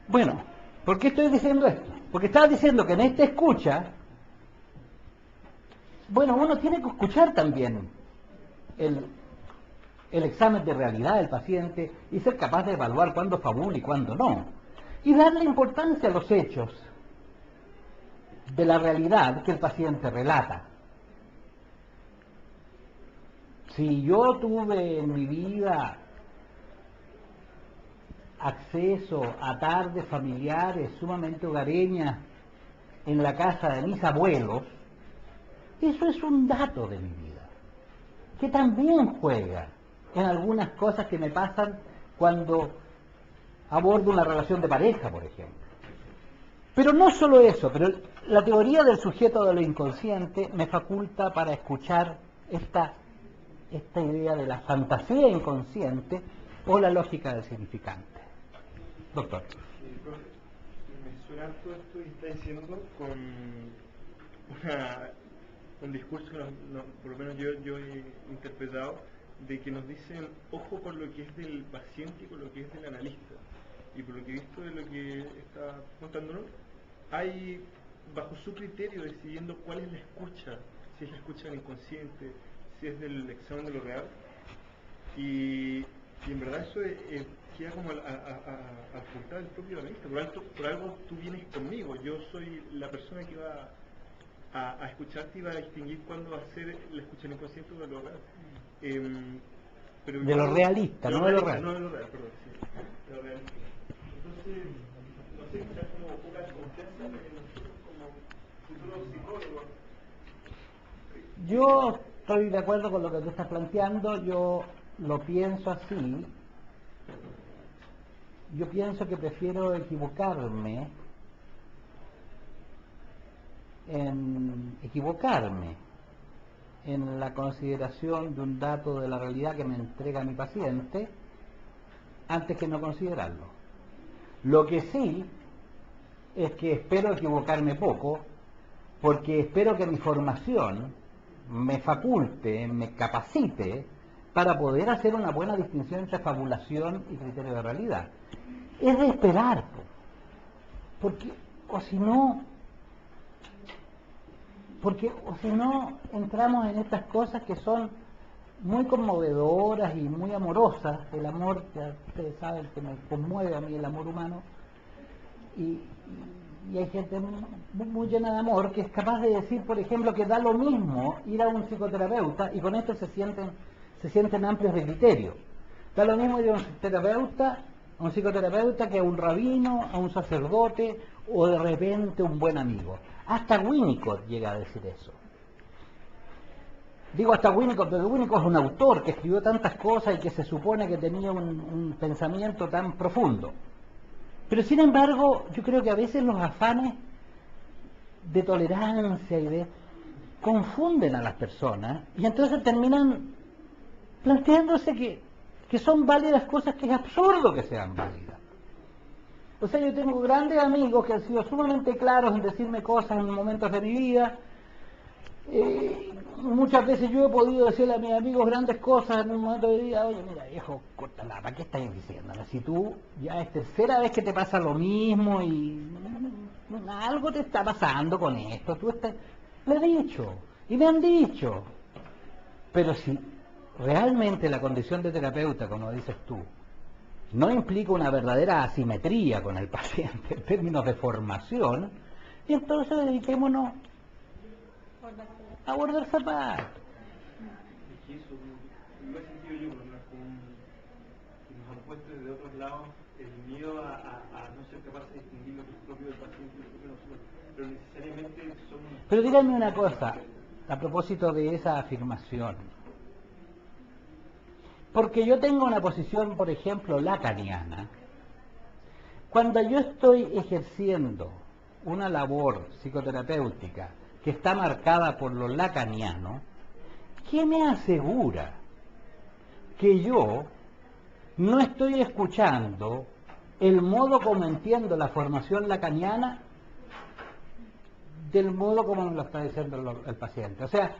Bueno, ¿por qué estoy diciendo esto? Porque estaba diciendo que en esta escucha, bueno, uno tiene que escuchar también el examen de realidad del paciente y ser capaz de evaluar cuándo fabula y cuándo no. Y darle importancia a los hechos de la realidad que el paciente relata. Si yo tuve en mi vida acceso a tardes familiares sumamente hogareñas en la casa de mis abuelos, eso es un dato de mi vida, que también juega en algunas cosas que me pasan cuando abordo una relación de pareja, por ejemplo. Pero no solo eso, pero la teoría del sujeto de lo inconsciente me faculta para escuchar esta idea de la fantasía inconsciente o la lógica del significante. Doctor. Me suena todo esto que está diciendo con un discurso que por lo menos yo he interpretado, de que nos dicen ojo con lo que es del paciente y con lo que es del analista. Y por lo que he visto de lo que está contándonos, hay bajo su criterio decidiendo cuál es la escucha, si es la escucha del inconsciente, si es del examen de lo real. Y en verdad eso queda como al puntar del propio analista. Por algo tú vienes conmigo, yo soy la persona que va a escucharte y va a distinguir cuándo va a ser la escucha del inconsciente o de lo real. De lo realista, no de lo real. No de lo real, perdón, sí, de lo realista. Entonces, no sé, quizás como poca confianza en nosotros como futuros psicólogos. Yo estoy de acuerdo con lo que tú estás planteando, yo lo pienso así. Yo pienso que prefiero equivocarme en la consideración de un dato de la realidad que me entrega mi paciente antes que no considerarlo. Lo que sí es que espero equivocarme poco, porque espero que mi formación me faculte, me capacite para poder hacer una buena distinción entre fabulación y criterio de realidad. Es de esperar, porque o si no entramos en estas cosas que son muy conmovedoras y muy amorosas. El amor, ya ustedes saben que me conmueve a mí el amor humano, y hay gente muy llena de amor que es capaz de decir, por ejemplo, que da lo mismo ir a un psicoterapeuta, y con esto se sienten amplios de criterio. Da lo mismo ir a un psicoterapeuta que a un rabino, a un sacerdote o de repente un buen amigo. Hasta Winnicott llega a decir eso. Digo hasta Winnicott, porque Winnicott es un autor que escribió tantas cosas y que se supone que tenía un pensamiento tan profundo. Pero sin embargo, yo creo que a veces los afanes de tolerancia confunden a las personas, y entonces terminan planteándose que son válidas cosas que es absurdo que sean válidas. O sea, yo tengo grandes amigos que han sido sumamente claros en decirme cosas en momentos de mi vida. Muchas veces yo he podido decirle a mis amigos grandes cosas en un momento de vida. Oye, mira, viejo, córtala, ¿para qué estás diciendo? Si tú ya es tercera vez que te pasa lo mismo y algo te está pasando con esto, le he dicho y me han dicho. Pero si realmente la condición de terapeuta, como dices tú, no implica una verdadera asimetría con el paciente en términos de formación, y entonces dediquémonos a guardar zapatos. Es que eso lo he sentido yo, ¿no? Que nos han puesto desde otros lados el miedo a no ser capaces de distinguir lo que es propio del paciente y lo propio de nosotros, pero necesariamente somos... Pero díganme una cosa, a propósito de esa afirmación. Porque yo tengo una posición, por ejemplo, lacaniana. Cuando yo estoy ejerciendo una labor psicoterapéutica que está marcada por lo lacaniano, ¿qué me asegura que yo no estoy escuchando el modo como entiendo la formación lacaniana del modo como me lo está diciendo el paciente? O sea,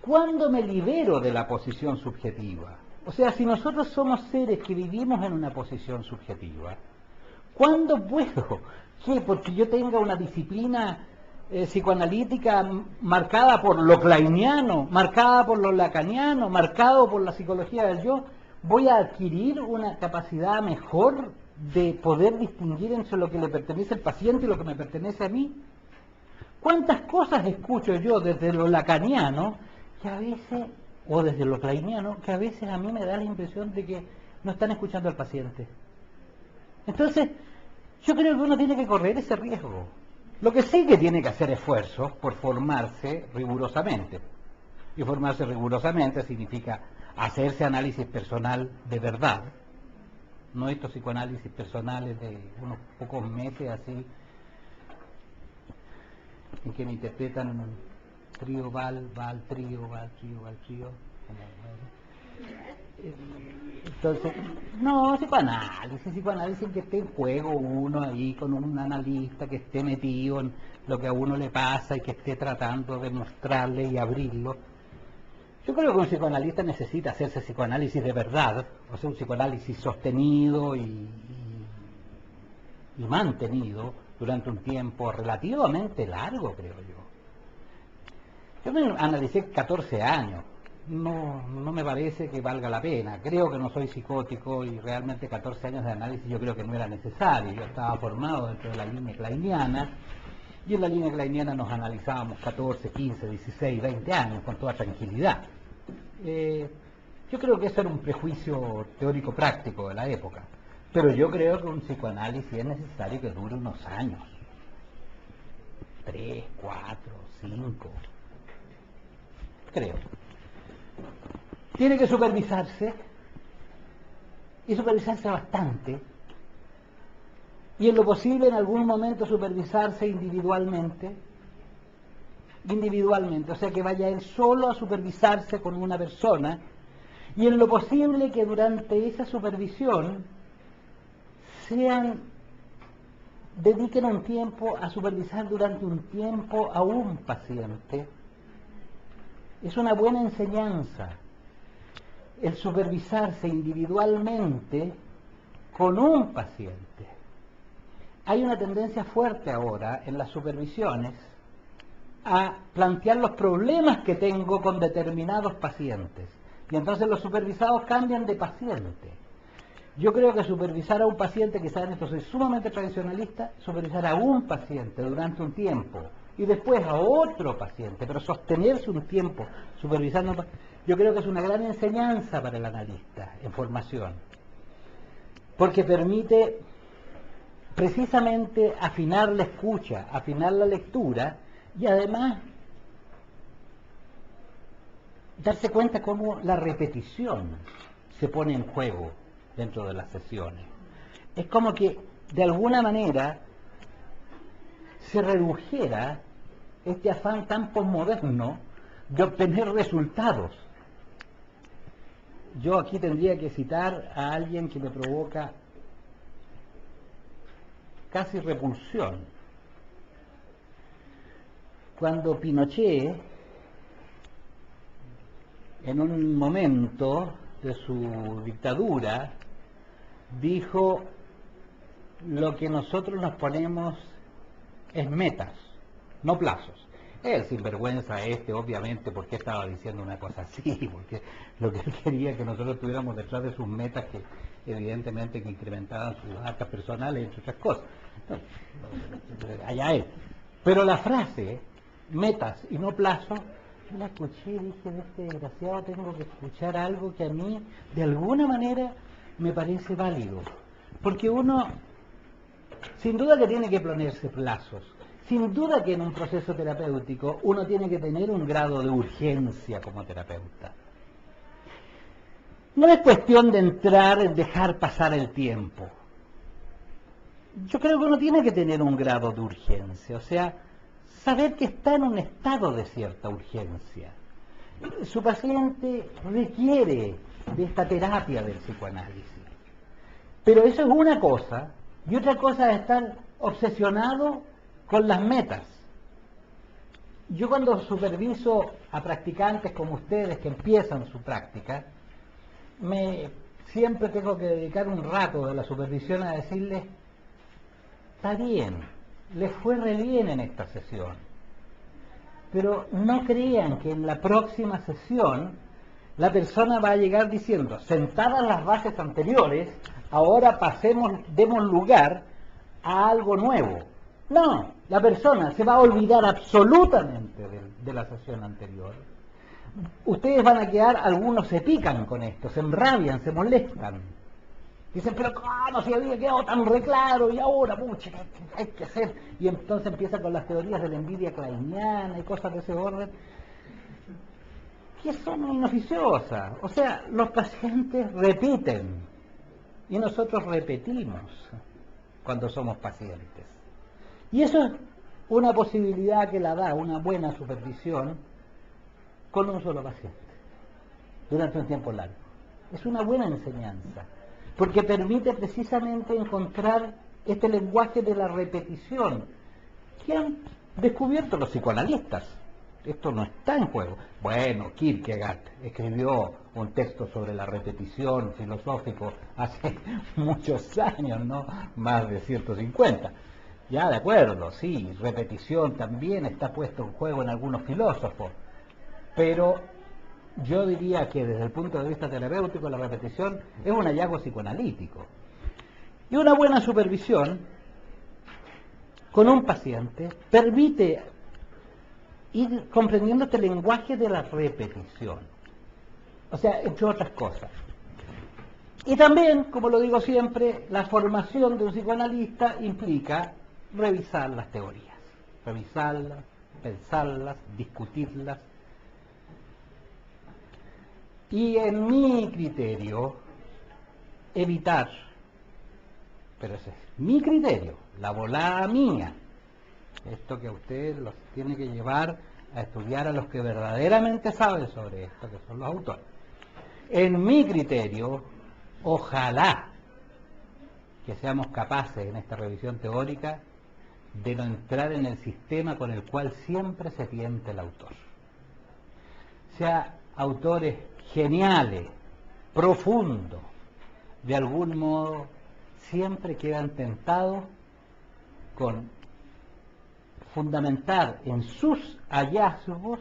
¿cuándo me libero de la posición subjetiva? O sea, si nosotros somos seres que vivimos en una posición subjetiva, ¿cuándo puedo? ¿Qué? Porque yo tenga una disciplina psicoanalítica marcada por lo kleiniano, marcada por lo lacaniano, marcado por la psicología del yo, ¿voy a adquirir una capacidad mejor de poder distinguir entre lo que le pertenece al paciente y lo que me pertenece a mí? ¿Cuántas cosas escucho yo desde lo lacaniano que a veces, o desde lo kleiniano, que a veces a mí me da la impresión de que no están escuchando al paciente? Entonces, yo creo que uno tiene que correr ese riesgo. Lo que sí que tiene que hacer esfuerzos por formarse rigurosamente. Y formarse rigurosamente significa hacerse análisis personal de verdad, no estos psicoanálisis personales de unos pocos meses así, en que me interpretan trío, val, trío, val, trío. Entonces, no, psicoanálisis en que esté en juego uno ahí con un analista que esté metido en lo que a uno le pasa y que esté tratando de mostrarle y abrirlo. Yo creo que un psicoanalista necesita hacerse psicoanálisis de verdad, o sea, un psicoanálisis sostenido y mantenido durante un tiempo relativamente largo, creo yo. Yo me analicé 14 años. No me parece que valga la pena. Creo que no soy psicótico y realmente 14 años de análisis yo creo que no era necesario. Yo estaba formado dentro de la línea kleiniana, y en la línea kleiniana nos analizábamos 14, 15, 16, 20 años con toda tranquilidad. Yo creo que eso era un prejuicio teórico-práctico de la época. Pero yo creo que un psicoanálisis es necesario que dure unos años. 3, 4, 5. Creo. Tiene que supervisarse, y supervisarse bastante, y en lo posible en algún momento supervisarse individualmente, o sea que vaya él solo a supervisarse con una persona, y en lo posible que durante esa supervisión dediquen un tiempo a supervisar durante un tiempo a un paciente. Es una buena enseñanza el supervisarse individualmente con un paciente. Hay una tendencia fuerte ahora en las supervisiones a plantear los problemas que tengo con determinados pacientes. Y entonces los supervisados cambian de paciente. Yo creo que supervisar a un paciente, quizás en esto soy sumamente tradicionalista, supervisar a un paciente durante un tiempo y después a otro paciente, pero sostenerse un tiempo supervisando, yo creo que es una gran enseñanza para el analista en formación, porque permite precisamente afinar la escucha, afinar la lectura y además darse cuenta cómo la repetición se pone en juego dentro de las sesiones. Es como que de alguna manera se redujera este afán tan posmoderno de obtener resultados. Yo aquí tendría que citar a alguien que me provoca casi repulsión. Cuando Pinochet, en un momento de su dictadura, dijo: lo que nosotros nos ponemos es metas, no plazos. El sinvergüenza obviamente, ¿por qué estaba diciendo una cosa así? Porque lo que él quería que nosotros tuviéramos detrás de sus metas, que evidentemente que incrementaban sus actas personales, entre otras cosas. Allá él. Pero la frase, metas y no plazos, yo la escuché y dije: de este desgraciado tengo que escuchar algo que a mí, de alguna manera, me parece válido. Porque uno, sin duda que tiene que ponerse plazos. Sin duda que en un proceso terapéutico uno tiene que tener un grado de urgencia como terapeuta. No es cuestión de entrar en dejar pasar el tiempo. Yo creo que uno tiene que tener un grado de urgencia, o sea, saber que está en un estado de cierta urgencia. Su paciente requiere de esta terapia del psicoanálisis. Pero eso es una cosa, y otra cosa es estar obsesionado con las metas. Yo cuando superviso a practicantes como ustedes que empiezan su práctica, siempre tengo que dedicar un rato de la supervisión a decirles: está bien, les fue re bien en esta sesión, pero no crean que en la próxima sesión la persona va a llegar diciendo: sentadas las bases anteriores, ahora demos lugar a algo nuevo. No, la persona se va a olvidar absolutamente de la sesión anterior. Ustedes van a quedar, algunos se pican con esto, se enrabian, se molestan. Dicen: pero ¿cómo si había quedado tan reclaro y ahora, pucha, hay que hacer? Y entonces empieza con las teorías de la envidia kleiniana y cosas de ese orden, que son inoficiosas. O sea, los pacientes repiten y nosotros repetimos cuando somos pacientes. Y eso es una posibilidad que la da una buena supervisión con un solo paciente durante un tiempo largo. Es una buena enseñanza, porque permite precisamente encontrar este lenguaje de la repetición que han descubierto los psicoanalistas. Esto no está en juego. Bueno, Kierkegaard escribió un texto sobre la repetición filosófico hace muchos años, ¿no? Más de 150. Ya, de acuerdo, sí, repetición también está puesto en juego en algunos filósofos, pero yo diría que desde el punto de vista terapéutico la repetición es un hallazgo psicoanalítico. Y una buena supervisión con un paciente permite ir comprendiendo este lenguaje de la repetición, o sea, entre otras cosas. Y también, como lo digo siempre, la formación de un psicoanalista implica revisar las teorías, revisarlas, pensarlas, discutirlas. Y en mi criterio, evitar, pero ese es mi criterio, la volada mía, esto que a usted los tiene que llevar a estudiar a los que verdaderamente saben sobre esto, que son los autores. En mi criterio, ojalá que seamos capaces en esta revisión teórica de no entrar en el sistema con el cual siempre se tienta el autor. Sea autores geniales, profundos, de algún modo siempre quedan tentados con fundamentar en sus hallazgos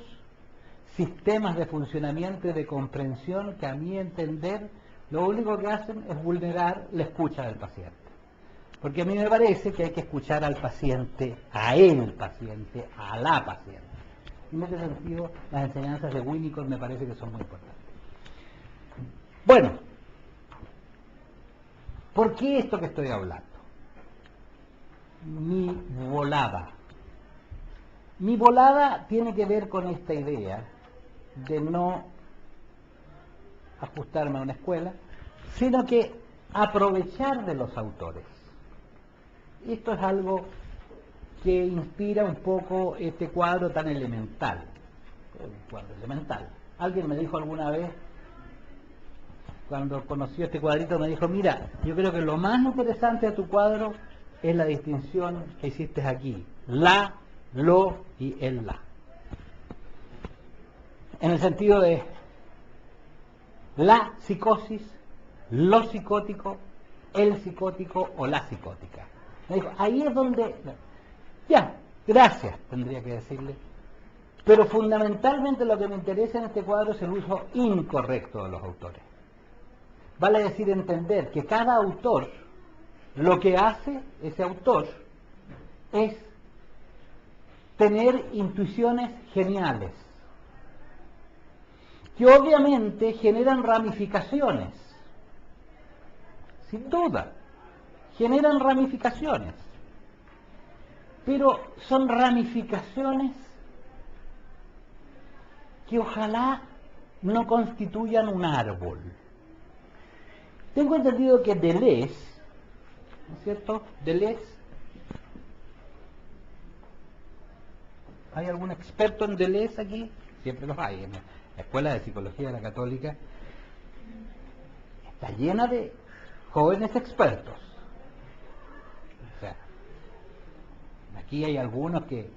sistemas de funcionamiento y de comprensión que a mi entender lo único que hacen es vulnerar la escucha del paciente. Porque a mí me parece que hay que escuchar al paciente, a el paciente, a la paciente. En ese sentido, las enseñanzas de Winnicott me parece que son muy importantes. Bueno, ¿por qué esto que estoy hablando? Mi volada. Mi volada tiene que ver con esta idea de no ajustarme a una escuela, sino que aprovechar de los autores. Esto es algo que inspira un poco este cuadro tan elemental. Un cuadro elemental. Alguien me dijo alguna vez, cuando conoció este cuadrito, me dijo, mira, yo creo que lo más interesante de tu cuadro es la distinción que hiciste aquí. La, lo y el la. En el sentido de la psicosis, lo psicótico, el psicótico o la psicótica. Me dijo, ahí es donde... Ya, gracias, tendría que decirle. Pero fundamentalmente lo que me interesa en este cuadro es el uso incorrecto de los autores. Vale decir, entender que cada autor, lo que hace ese autor es tener intuiciones geniales, que obviamente generan ramificaciones, sin duda, generan ramificaciones, pero son ramificaciones que ojalá no constituyan un árbol. Tengo entendido que Deleuze, ¿no es cierto? Deleuze, ¿hay algún experto en Deleuze aquí? Siempre los hay. En la Escuela de Psicología de la Católica está llena de jóvenes expertos. O sea, aquí hay algunos que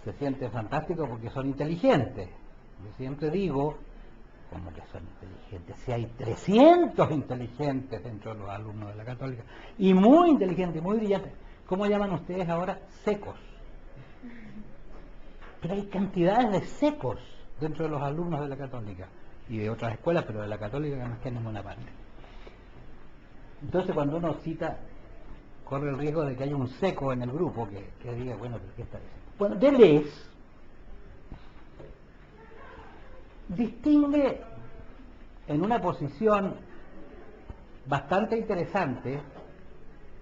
se sienten fantásticos porque son inteligentes. Yo siempre digo, como que son inteligentes, si hay 300 inteligentes dentro de los alumnos de la Católica, y muy inteligentes, muy brillantes, ¿cómo llaman ustedes ahora? Secos. Pero hay cantidades de secos dentro de los alumnos de la Católica, y de otras escuelas, pero de la Católica que más que en ninguna parte. Entonces cuando uno cita, corre el riesgo de que haya un seco en el grupo que diga, bueno, pero ¿qué está diciendo? Bueno, Deleuze distingue en una posición bastante interesante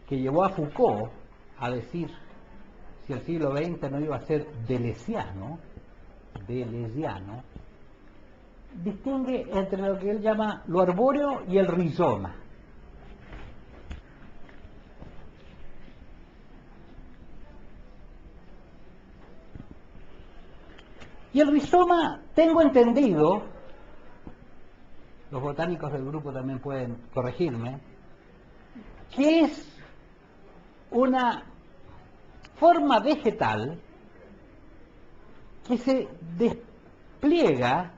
que llevó a Foucault a decir si el siglo XX no iba a ser deleuziano, distingue entre lo que él llama lo arbóreo y el rizoma. Y el rizoma, tengo entendido, los botánicos del grupo también pueden corregirme, que es una forma vegetal que se despliega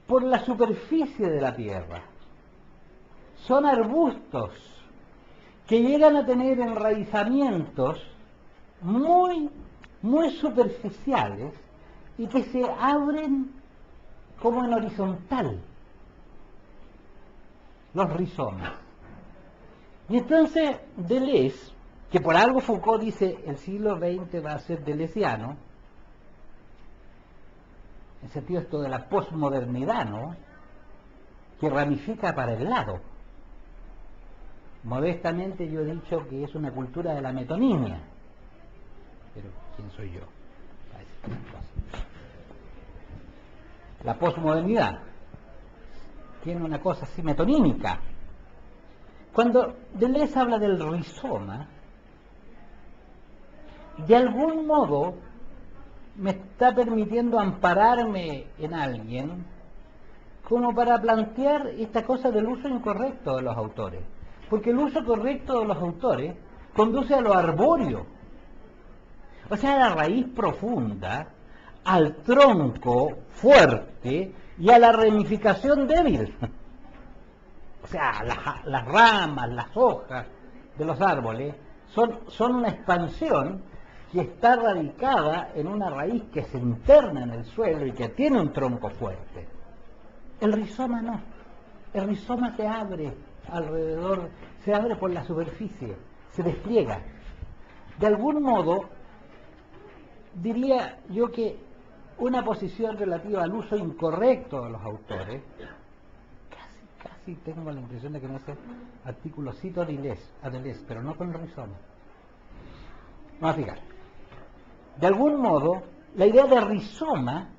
por la superficie de la tierra. Son arbustos que llegan a tener enraizamientos muy superficiales y que se abren como en horizontal, los rizomas. Y entonces Deleuze, que por algo Foucault dice el siglo XX va a ser deleuziano, en sentido esto de la posmodernidad, ¿no?, que ramifica para el lado. Modestamente yo he dicho que es una cultura de la metonimia, pero ¿quién soy yo? La posmodernidad tiene una cosa así metonímica. Cuando Deleuze habla del rizoma, de algún modo me está permitiendo ampararme en alguien como para plantear esta cosa del uso incorrecto de los autores, porque el uso correcto de los autores conduce a lo arbóreo, o sea, a la raíz profunda, al tronco fuerte y a la ramificación débil. O sea, las ramas, las hojas de los árboles son una expansión que está radicada en una raíz que se interna en el suelo y que tiene un tronco fuerte. El rizoma no. El rizoma se abre alrededor, se abre por la superficie, se despliega. De algún modo, diría yo que una posición relativa al uso incorrecto de los autores, casi tengo la impresión de que no sé, artículo cito a Deleuze, pero no con el rizoma. Vamos a fijar. De algún modo, la idea de rizoma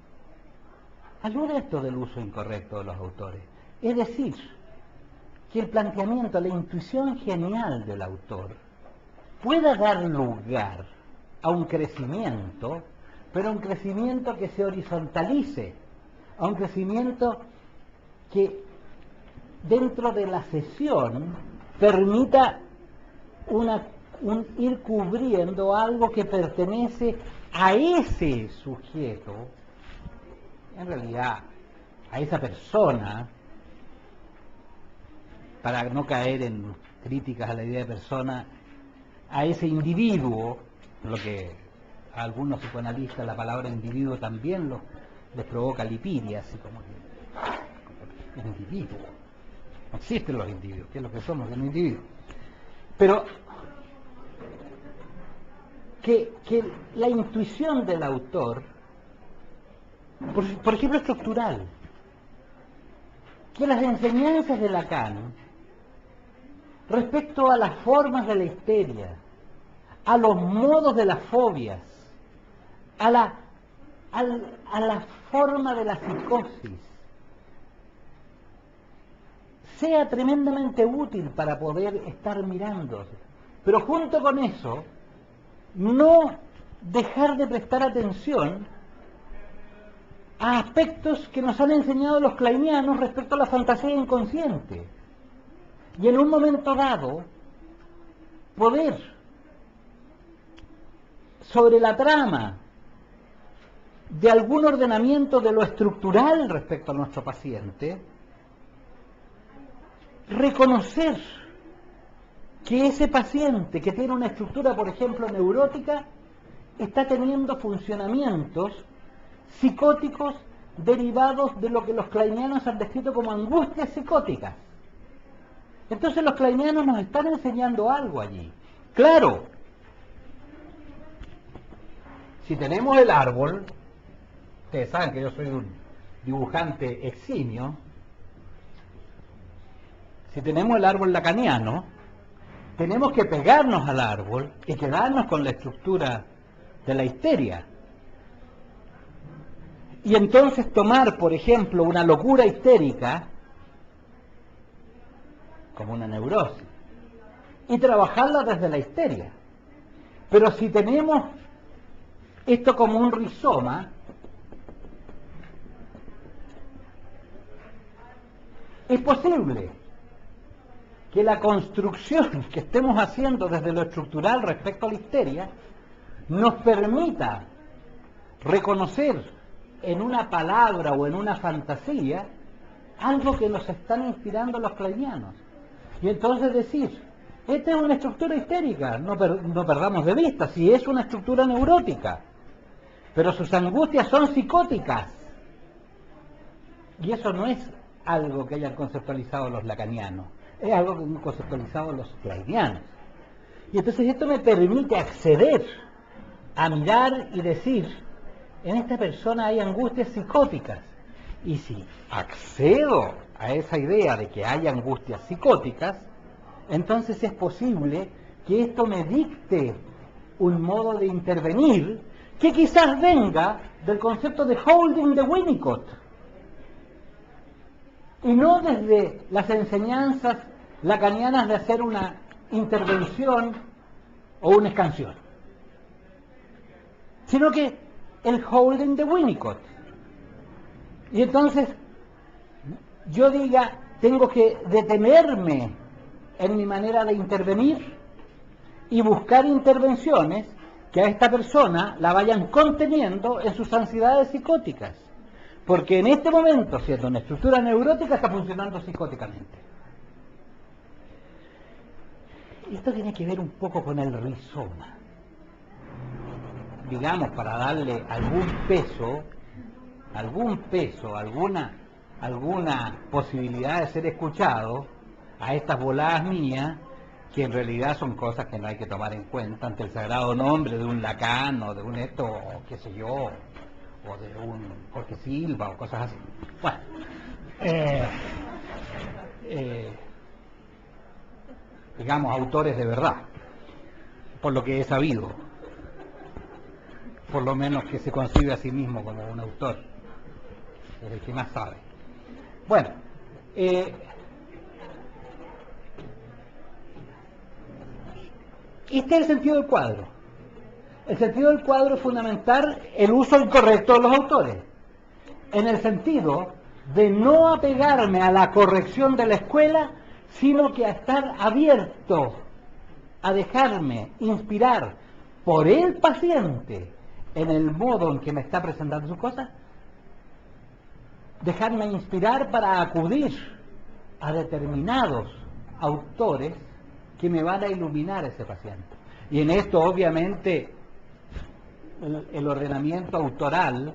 ayuda a esto del uso incorrecto de los autores. Es decir, que el planteamiento, la intuición genial del autor pueda dar lugar a un crecimiento, pero a un crecimiento que se horizontalice, a un crecimiento que dentro de la sesión permita ir cubriendo algo que pertenece a ese sujeto, en realidad a esa persona, para no caer en críticas a la idea de persona, a ese individuo, lo que a algunos psicoanalistas la palabra individuo también les provoca lipidia, así como que el individuo. No existen los individuos, ¿qué es lo que somos? Un individuo. Pero que la intuición del autor, por ejemplo estructural, que las enseñanzas de Lacan respecto a las formas de la histeria, a los modos de las fobias, a la forma de la psicosis, sea tremendamente útil para poder estar mirando. Pero junto con eso, no dejar de prestar atención a aspectos que nos han enseñado los kleinianos respecto a la fantasía inconsciente. Y en un momento dado, poder, sobre la trama de algún ordenamiento de lo estructural respecto a nuestro paciente, reconocer que ese paciente que tiene una estructura, por ejemplo, neurótica, está teniendo funcionamientos psicóticos derivados de lo que los kleinianos han descrito como angustias psicóticas. Entonces los kleinianos nos están enseñando algo allí. Claro, si tenemos el árbol, ustedes saben que yo soy un dibujante eximio, si tenemos el árbol lacaniano, tenemos que pegarnos al árbol y quedarnos con la estructura de la histeria. Y entonces tomar, por ejemplo, una locura histérica, como una neurosis, y trabajarla desde la histeria. Pero si tenemos esto como un rizoma, es posible que la construcción que estemos haciendo desde lo estructural respecto a la histeria nos permita reconocer en una palabra o en una fantasía algo que nos están inspirando los kleinianos. Y entonces decir, esta es una estructura histérica, no perdamos de vista, si es una estructura neurótica, pero sus angustias son psicóticas. Y eso no es algo que hayan conceptualizado los lacanianos, es algo que han conceptualizado los kleinianos. Y entonces esto me permite acceder a mirar y decir, en esta persona hay angustias psicóticas. Y si accedo a esa idea de que hay angustias psicóticas, entonces es posible que esto me dicte un modo de intervenir que quizás venga del concepto de holding de Winnicott, y no desde las enseñanzas lacanianas de hacer una intervención o una escansión, sino que el holding de Winnicott. Y entonces yo diga, tengo que detenerme en mi manera de intervenir y buscar intervenciones que a esta persona la vayan conteniendo en sus ansiedades psicóticas, porque en este momento, siendo una estructura neurótica, está funcionando psicóticamente. Esto tiene que ver un poco con el rizoma. digamos, para darle algún peso, alguna posibilidad de ser escuchado a estas voladas mías, que en realidad son cosas que no hay que tomar en cuenta ante el sagrado nombre de un Lacan o de un esto, o qué sé yo, o de un Jorge Silva o cosas así. Bueno, digamos, autores de verdad, por lo que he sabido, por lo menos que se concibe a sí mismo como un autor, es el que más sabe. Bueno, este es el sentido del cuadro. El sentido del cuadro es fundamental el uso incorrecto de los autores, en el sentido de no apegarme a la corrección de la escuela, sino que a estar abierto a dejarme inspirar por el paciente en el modo en que me está presentando sus cosas, dejarme inspirar para acudir a determinados autores que me van a iluminar a ese paciente. Y en esto, obviamente, el ordenamiento autoral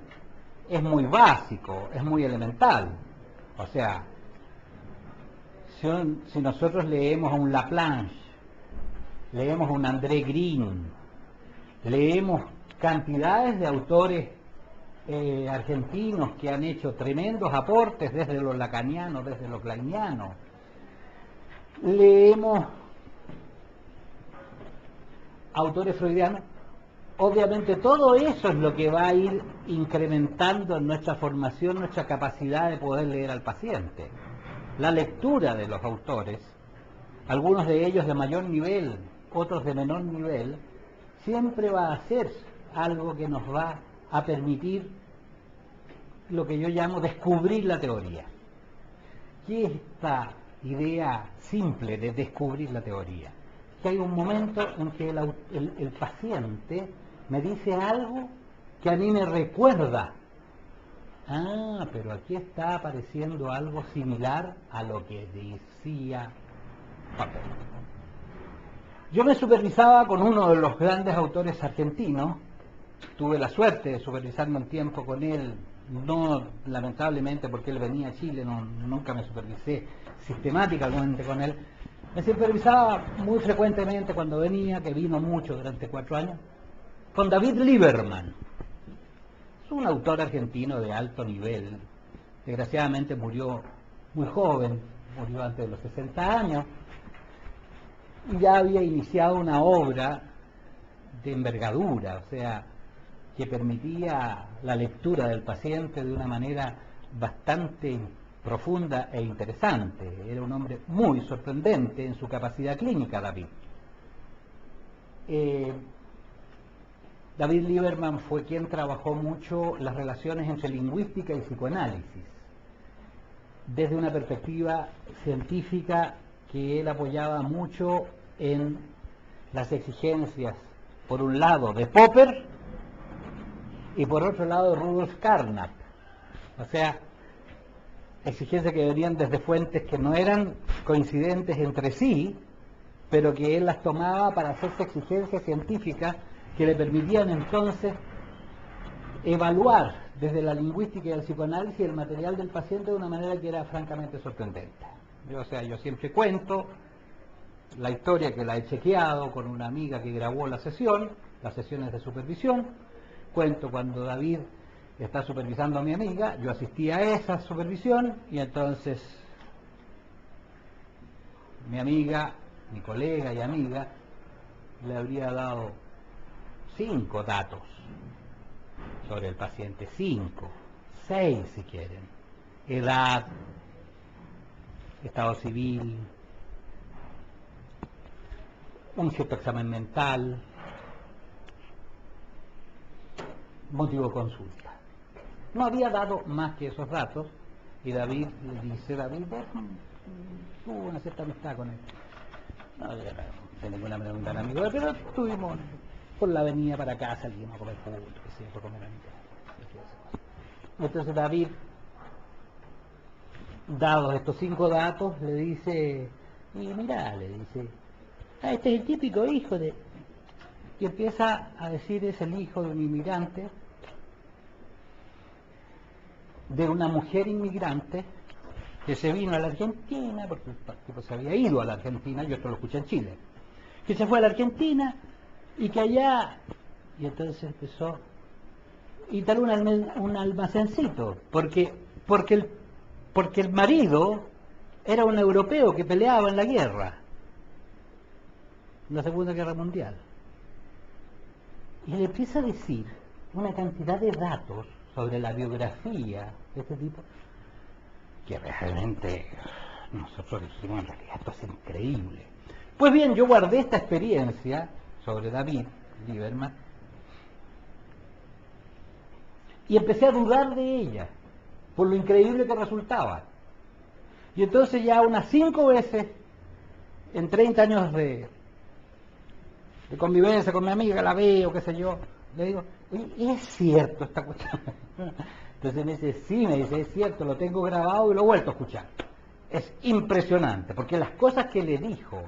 es muy básico, es muy elemental. O sea, si nosotros leemos a un Laplanche, leemos a un André Green, leemos cantidades de autores argentinos que han hecho tremendos aportes desde lo lacaniano, desde lo kleiniano, leemos autores freudianos, obviamente todo eso es lo que va a ir incrementando en nuestra formación, nuestra capacidad de poder leer al paciente. La lectura de los autores, algunos de ellos de mayor nivel, otros de menor nivel, siempre va a ser algo que nos va a permitir lo que yo llamo descubrir la teoría. ¿Qué es esta idea simple de descubrir la teoría? Que hay un momento en que el paciente me dice algo que a mí me recuerda. Ah, pero aquí está apareciendo algo similar a lo que decía Papel. Yo me supervisaba con uno de los grandes autores argentinos, tuve la suerte de supervisarme un tiempo con él, no lamentablemente porque él venía a Chile, nunca me supervisé sistemáticamente con él, me supervisaba muy frecuentemente cuando venía, que vino mucho durante 4 años, con David Lieberman. Es un autor argentino de alto nivel, desgraciadamente murió muy joven, murió antes de los 60 años, y ya había iniciado una obra de envergadura, o sea, que permitía la lectura del paciente de una manera bastante profunda e interesante. Era un hombre muy sorprendente en su capacidad clínica, David. David Lieberman fue quien trabajó mucho las relaciones entre lingüística y psicoanálisis, desde una perspectiva científica que él apoyaba mucho en las exigencias, por un lado, de Popper y por otro lado, de Rudolf Carnap. O sea, exigencias que venían desde fuentes que no eran coincidentes entre sí, pero que él las tomaba para hacerse exigencias científicas que le permitían entonces evaluar desde la lingüística y el psicoanálisis el material del paciente de una manera que era francamente sorprendente. Yo siempre cuento la historia que la he chequeado con una amiga que grabó las sesiones de supervisión. Cuento cuando David está supervisando a mi amiga, yo asistí a esa supervisión y entonces mi amiga, mi colega y amiga, le habría dado 5 datos sobre el paciente, 5, 6 si quieren: edad, estado civil, un cierto examen mental, motivo de consulta. No había dado más que esos datos y David le dice: David, tuvo una cierta amistad con él. No de ninguna manera un gran amigo, pero estuvimos por la avenida para acá, salimos a comer juntos, que sí, por comer a mi casa. Entonces David, dados estos 5 datos, le dice: y mirá, le dice, este es el típico hijo de... y empieza a decir es el hijo de un inmigrante, de una mujer inmigrante que se vino a la Argentina, porque el tipo se había ido a la Argentina, yo esto lo escuché en Chile, que se fue a la Argentina y que allá, y entonces empezó, instaló un almacencito, porque el marido era un europeo que peleaba en la guerra, en la Segunda Guerra Mundial. Y le empieza a decir una cantidad de datos sobre la biografía de este tipo, que realmente nosotros dijimos, en realidad esto es increíble. Pues bien, yo guardé esta experiencia sobre David Lieberman y empecé a dudar de ella, por lo increíble que resultaba. Y entonces ya unas 5 veces, en 30 años de convivencia con mi amiga, la veo, qué sé yo, le digo, oye, ¿es cierto esta cuestión? Entonces me dice, sí, me dice, es cierto, lo tengo grabado y lo he vuelto a escuchar. Es impresionante, porque las cosas que le dijo,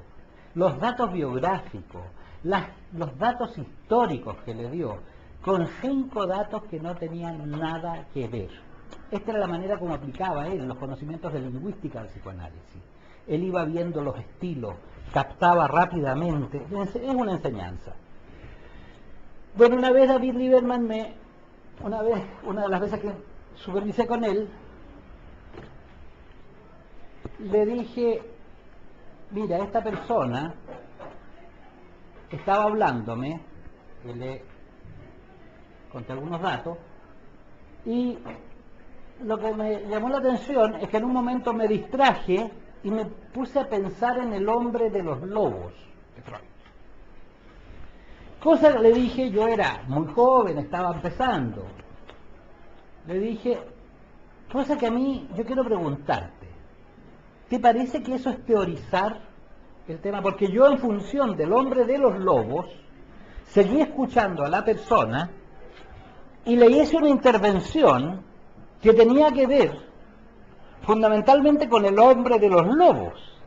los datos biográficos, los datos históricos que le dio, con 5 datos que no tenían nada que ver. Esta era la manera como aplicaba él los conocimientos de lingüística del psicoanálisis. Él iba viendo los estilos, captaba rápidamente, es una enseñanza. Bueno, una vez David Lieberman una de las veces que supervisé con él, le dije, mira, esta persona estaba hablándome, que le conté algunos datos, y lo que me llamó la atención es que en un momento me distraje y me puse a pensar en el hombre de los lobos de Freud. Cosa que le dije, yo era muy joven, estaba empezando. Le dije, cosa que a mí, yo quiero preguntarte, ¿te parece que eso es teorizar el tema? Porque yo, en función del hombre de los lobos, seguí escuchando a la persona y le hice una intervención que tenía que ver fundamentalmente con el hombre de los lobos,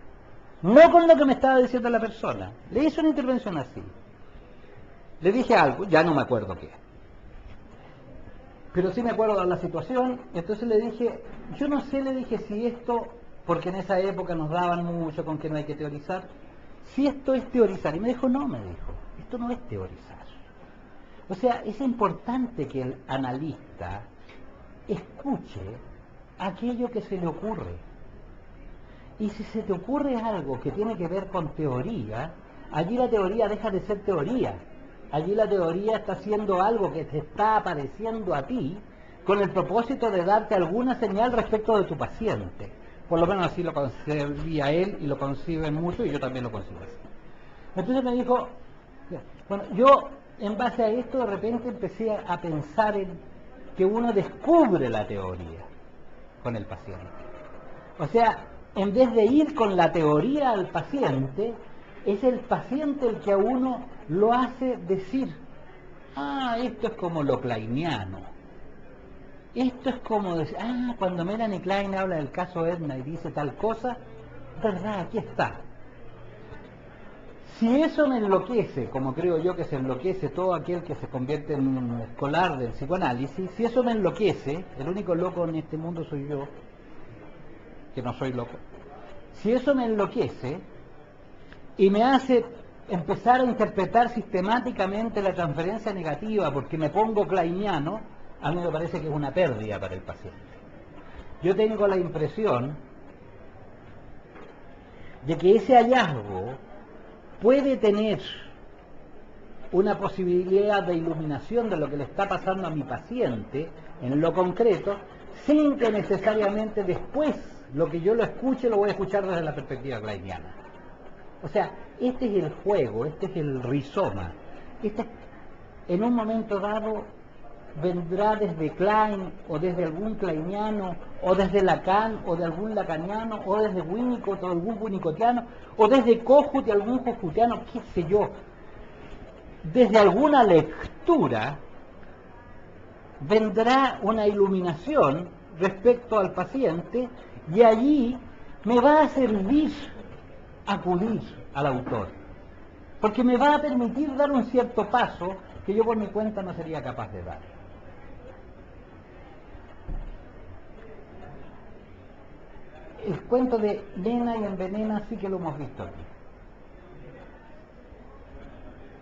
no con lo que me estaba diciendo la persona. Le hice una intervención así. Le dije algo, ya no me acuerdo qué, pero sí me acuerdo de la situación. Entonces le dije, yo no sé, le dije, si esto, porque en esa época nos daban mucho con que no hay que teorizar, si esto es teorizar. Y me dijo, no, me dijo, esto no es teorizar. O sea, es importante que el analista escuche aquello que se le ocurre. Y si se te ocurre algo que tiene que ver con teoría, allí la teoría deja de ser teoría. Allí la teoría está haciendo algo que te está apareciendo a ti con el propósito de darte alguna señal respecto de tu paciente. Por lo menos así lo concebía él y lo conciben mucho, y yo también lo concibo así. Entonces me dijo, bueno, yo en base a esto de repente empecé a pensar en que uno descubre la teoría con el paciente. O sea, en vez de ir con la teoría al paciente, es el paciente el que a uno lo hace decir, ah, esto es como lo kleiniano. Esto es como decir, ah, cuando Melanie Klein habla del caso Edna y dice tal cosa, verdad, aquí está. Si eso me enloquece, como creo yo que se enloquece todo aquel que se convierte en un escolar del psicoanálisis, si eso me enloquece, el único loco en este mundo soy yo, que no soy loco, si eso me enloquece y me hace empezar a interpretar sistemáticamente la transferencia negativa porque me pongo kleiniano, a mí me parece que es una pérdida para el paciente. Yo tengo la impresión de que ese hallazgo puede tener una posibilidad de iluminación de lo que le está pasando a mi paciente en lo concreto, sin que necesariamente después lo que yo lo escuche lo voy a escuchar desde la perspectiva kleiniana. O sea, este es el juego, este es el rizoma. En un momento dado vendrá desde Klein o desde algún kleiniano o desde Lacan o de algún lacaniano o desde Winnicott o algún winnicottiano o desde Kohut y algún kohutiano, qué sé yo, desde alguna lectura vendrá una iluminación respecto al paciente y allí me va a servir acudir al autor. porque me va a permitir dar un cierto paso que yo por mi cuenta no sería capaz de dar. El cuento de Nena y envenena sí que lo hemos visto aquí.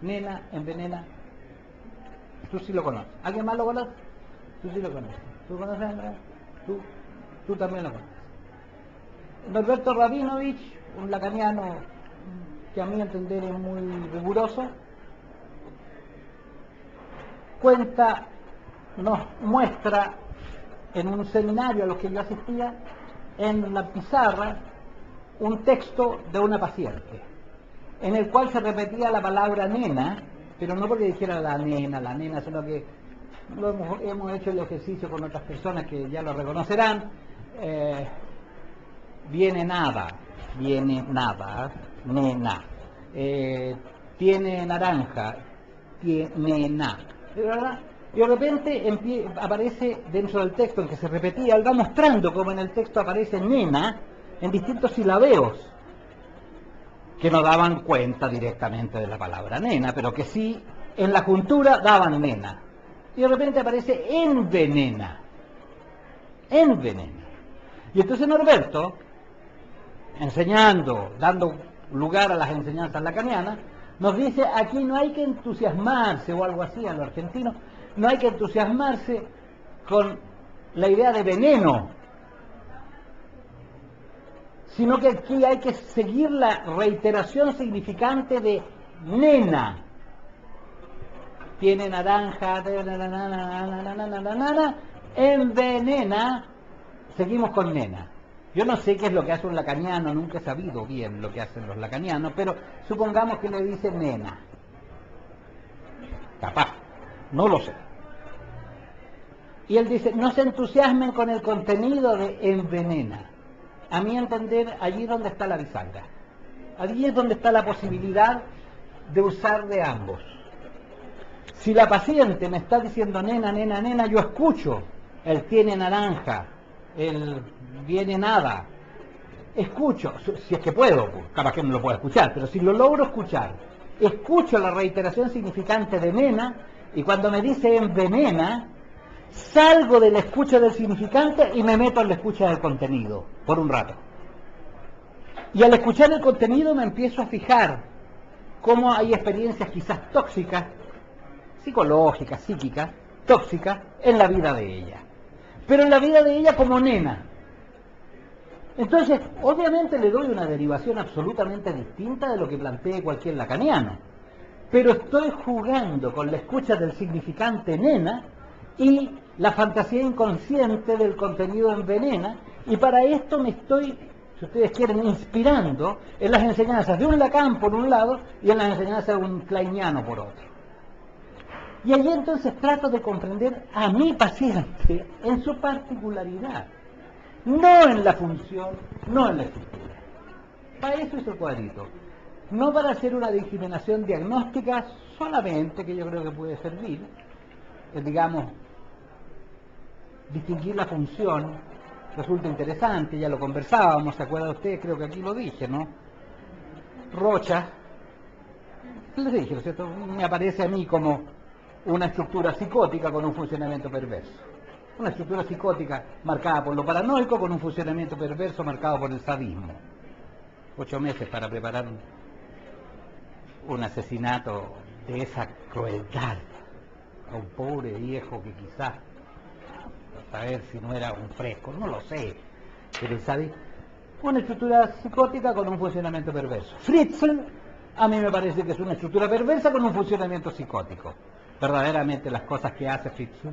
Nena, envenena. Tú sí lo conoces. ¿Alguien más lo conoce? Tú sí lo conoces. ¿Tú conoces, Andrea? Tú también lo conoces. Norberto Rabinovich, un lacaniano que a mi entender es muy riguroso, cuenta, nos muestra en un seminario a los que yo asistía, en la pizarra, un texto de una paciente, en el cual se repetía la palabra nena, pero no porque dijera la nena, sino que hemos hecho el ejercicio con otras personas que ya lo reconocerán. Viene nada, nena. Tiene naranja, tiene na. ¿Verdad? Y de repente aparece dentro del texto en que se repetía, él va mostrando como en el texto aparece nena en distintos silabeos que no daban cuenta directamente de la palabra nena, pero que sí en la juntura daban nena. Y de repente aparece envenena. Y entonces Norberto, enseñando, dando lugar a las enseñanzas lacanianas, nos dice, aquí no hay que entusiasmarse, o algo así a lo argentino, no hay que entusiasmarse con la idea de veneno, sino que aquí hay que seguir la reiteración significante de nena. Tiene naranja, envenena, seguimos con nena. Yo no sé qué es lo que hace un lacaniano, nunca he sabido bien lo que hacen los lacanianos, pero supongamos que le dice nena. Capaz, no lo sé. Y él dice, no se entusiasmen con el contenido de envenena. A mi entender, allí es donde está la bisagra. Allí es donde está la posibilidad de usar de ambos. Si la paciente me está diciendo nena, yo escucho, él tiene naranja, él viene nada. Escucho, si es que puedo, capaz que no lo puedo escuchar, pero si lo logro escuchar, escucho la reiteración significante de nena, y cuando me dice envenena, salgo de la escucha del significante y me meto en la escucha del contenido, por un rato. Y al escuchar el contenido me empiezo a fijar cómo hay experiencias quizás tóxicas, psicológicas, psíquicas, tóxicas, en la vida de ella. Pero en la vida de ella como nena. Entonces, obviamente le doy una derivación absolutamente distinta de lo que plantee cualquier lacaniano. Pero estoy jugando con la escucha del significante nena y la fantasía inconsciente del contenido envenena, y para esto me estoy, si ustedes quieren, inspirando en las enseñanzas de un Lacan por un lado y en las enseñanzas de un kleiniano por otro. Y allí entonces trato de comprender a mi paciente en su particularidad, no en la función, no en la estructura. Para eso es el cuadrito. No para hacer una discriminación diagnóstica solamente, que yo creo que puede servir, digamos, distinguir la función, resulta interesante, ya lo conversábamos, ¿se acuerda usted? Creo que aquí lo dije, ¿no? Rocha, les dije, ¿no es cierto? Me aparece a mí como una estructura psicótica con un funcionamiento perverso. Una estructura psicótica marcada por lo paranoico con un funcionamiento perverso marcado por el sadismo. 8 meses para preparar un asesinato de esa crueldad a un pobre viejo que quizás, a saber si no era un fresco, no lo sé, pero el sadismo, una estructura psicótica con un funcionamiento perverso. Fritzl, a mí me parece que es una estructura perversa con un funcionamiento psicótico. Verdaderamente las cosas que hace Fritzl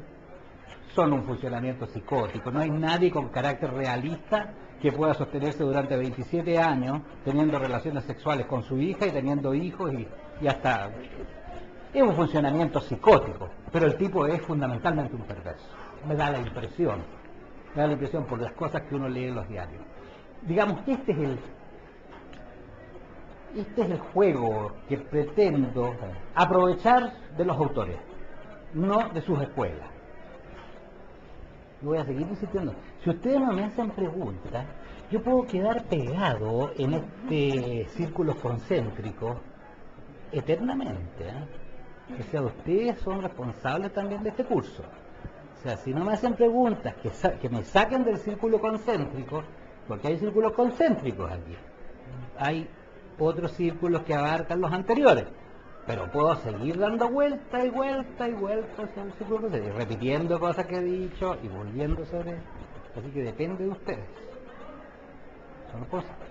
son un funcionamiento psicótico. No hay nadie con carácter realista que pueda sostenerse durante 27 años teniendo relaciones sexuales con su hija y teniendo hijos y hasta... Es un funcionamiento psicótico, pero el tipo es fundamentalmente un perverso. Me da la impresión por las cosas que uno lee en los diarios. Digamos que este es el juego que pretendo aprovechar de los autores, no de sus escuelas. Voy a seguir insistiendo. Si ustedes no me hacen preguntas, yo puedo quedar pegado en este círculo concéntrico eternamente, O sea, ustedes son responsables también de este curso. O sea, si no me hacen preguntas que me saquen del círculo concéntrico, porque hay círculos concéntricos aquí, hay otros círculos que abarcan los anteriores, pero puedo seguir dando vuelta y vuelta y vuelta hacia el círculo concéntrico, repitiendo cosas que he dicho y volviendo sobre. Así que depende de ustedes. Son responsables.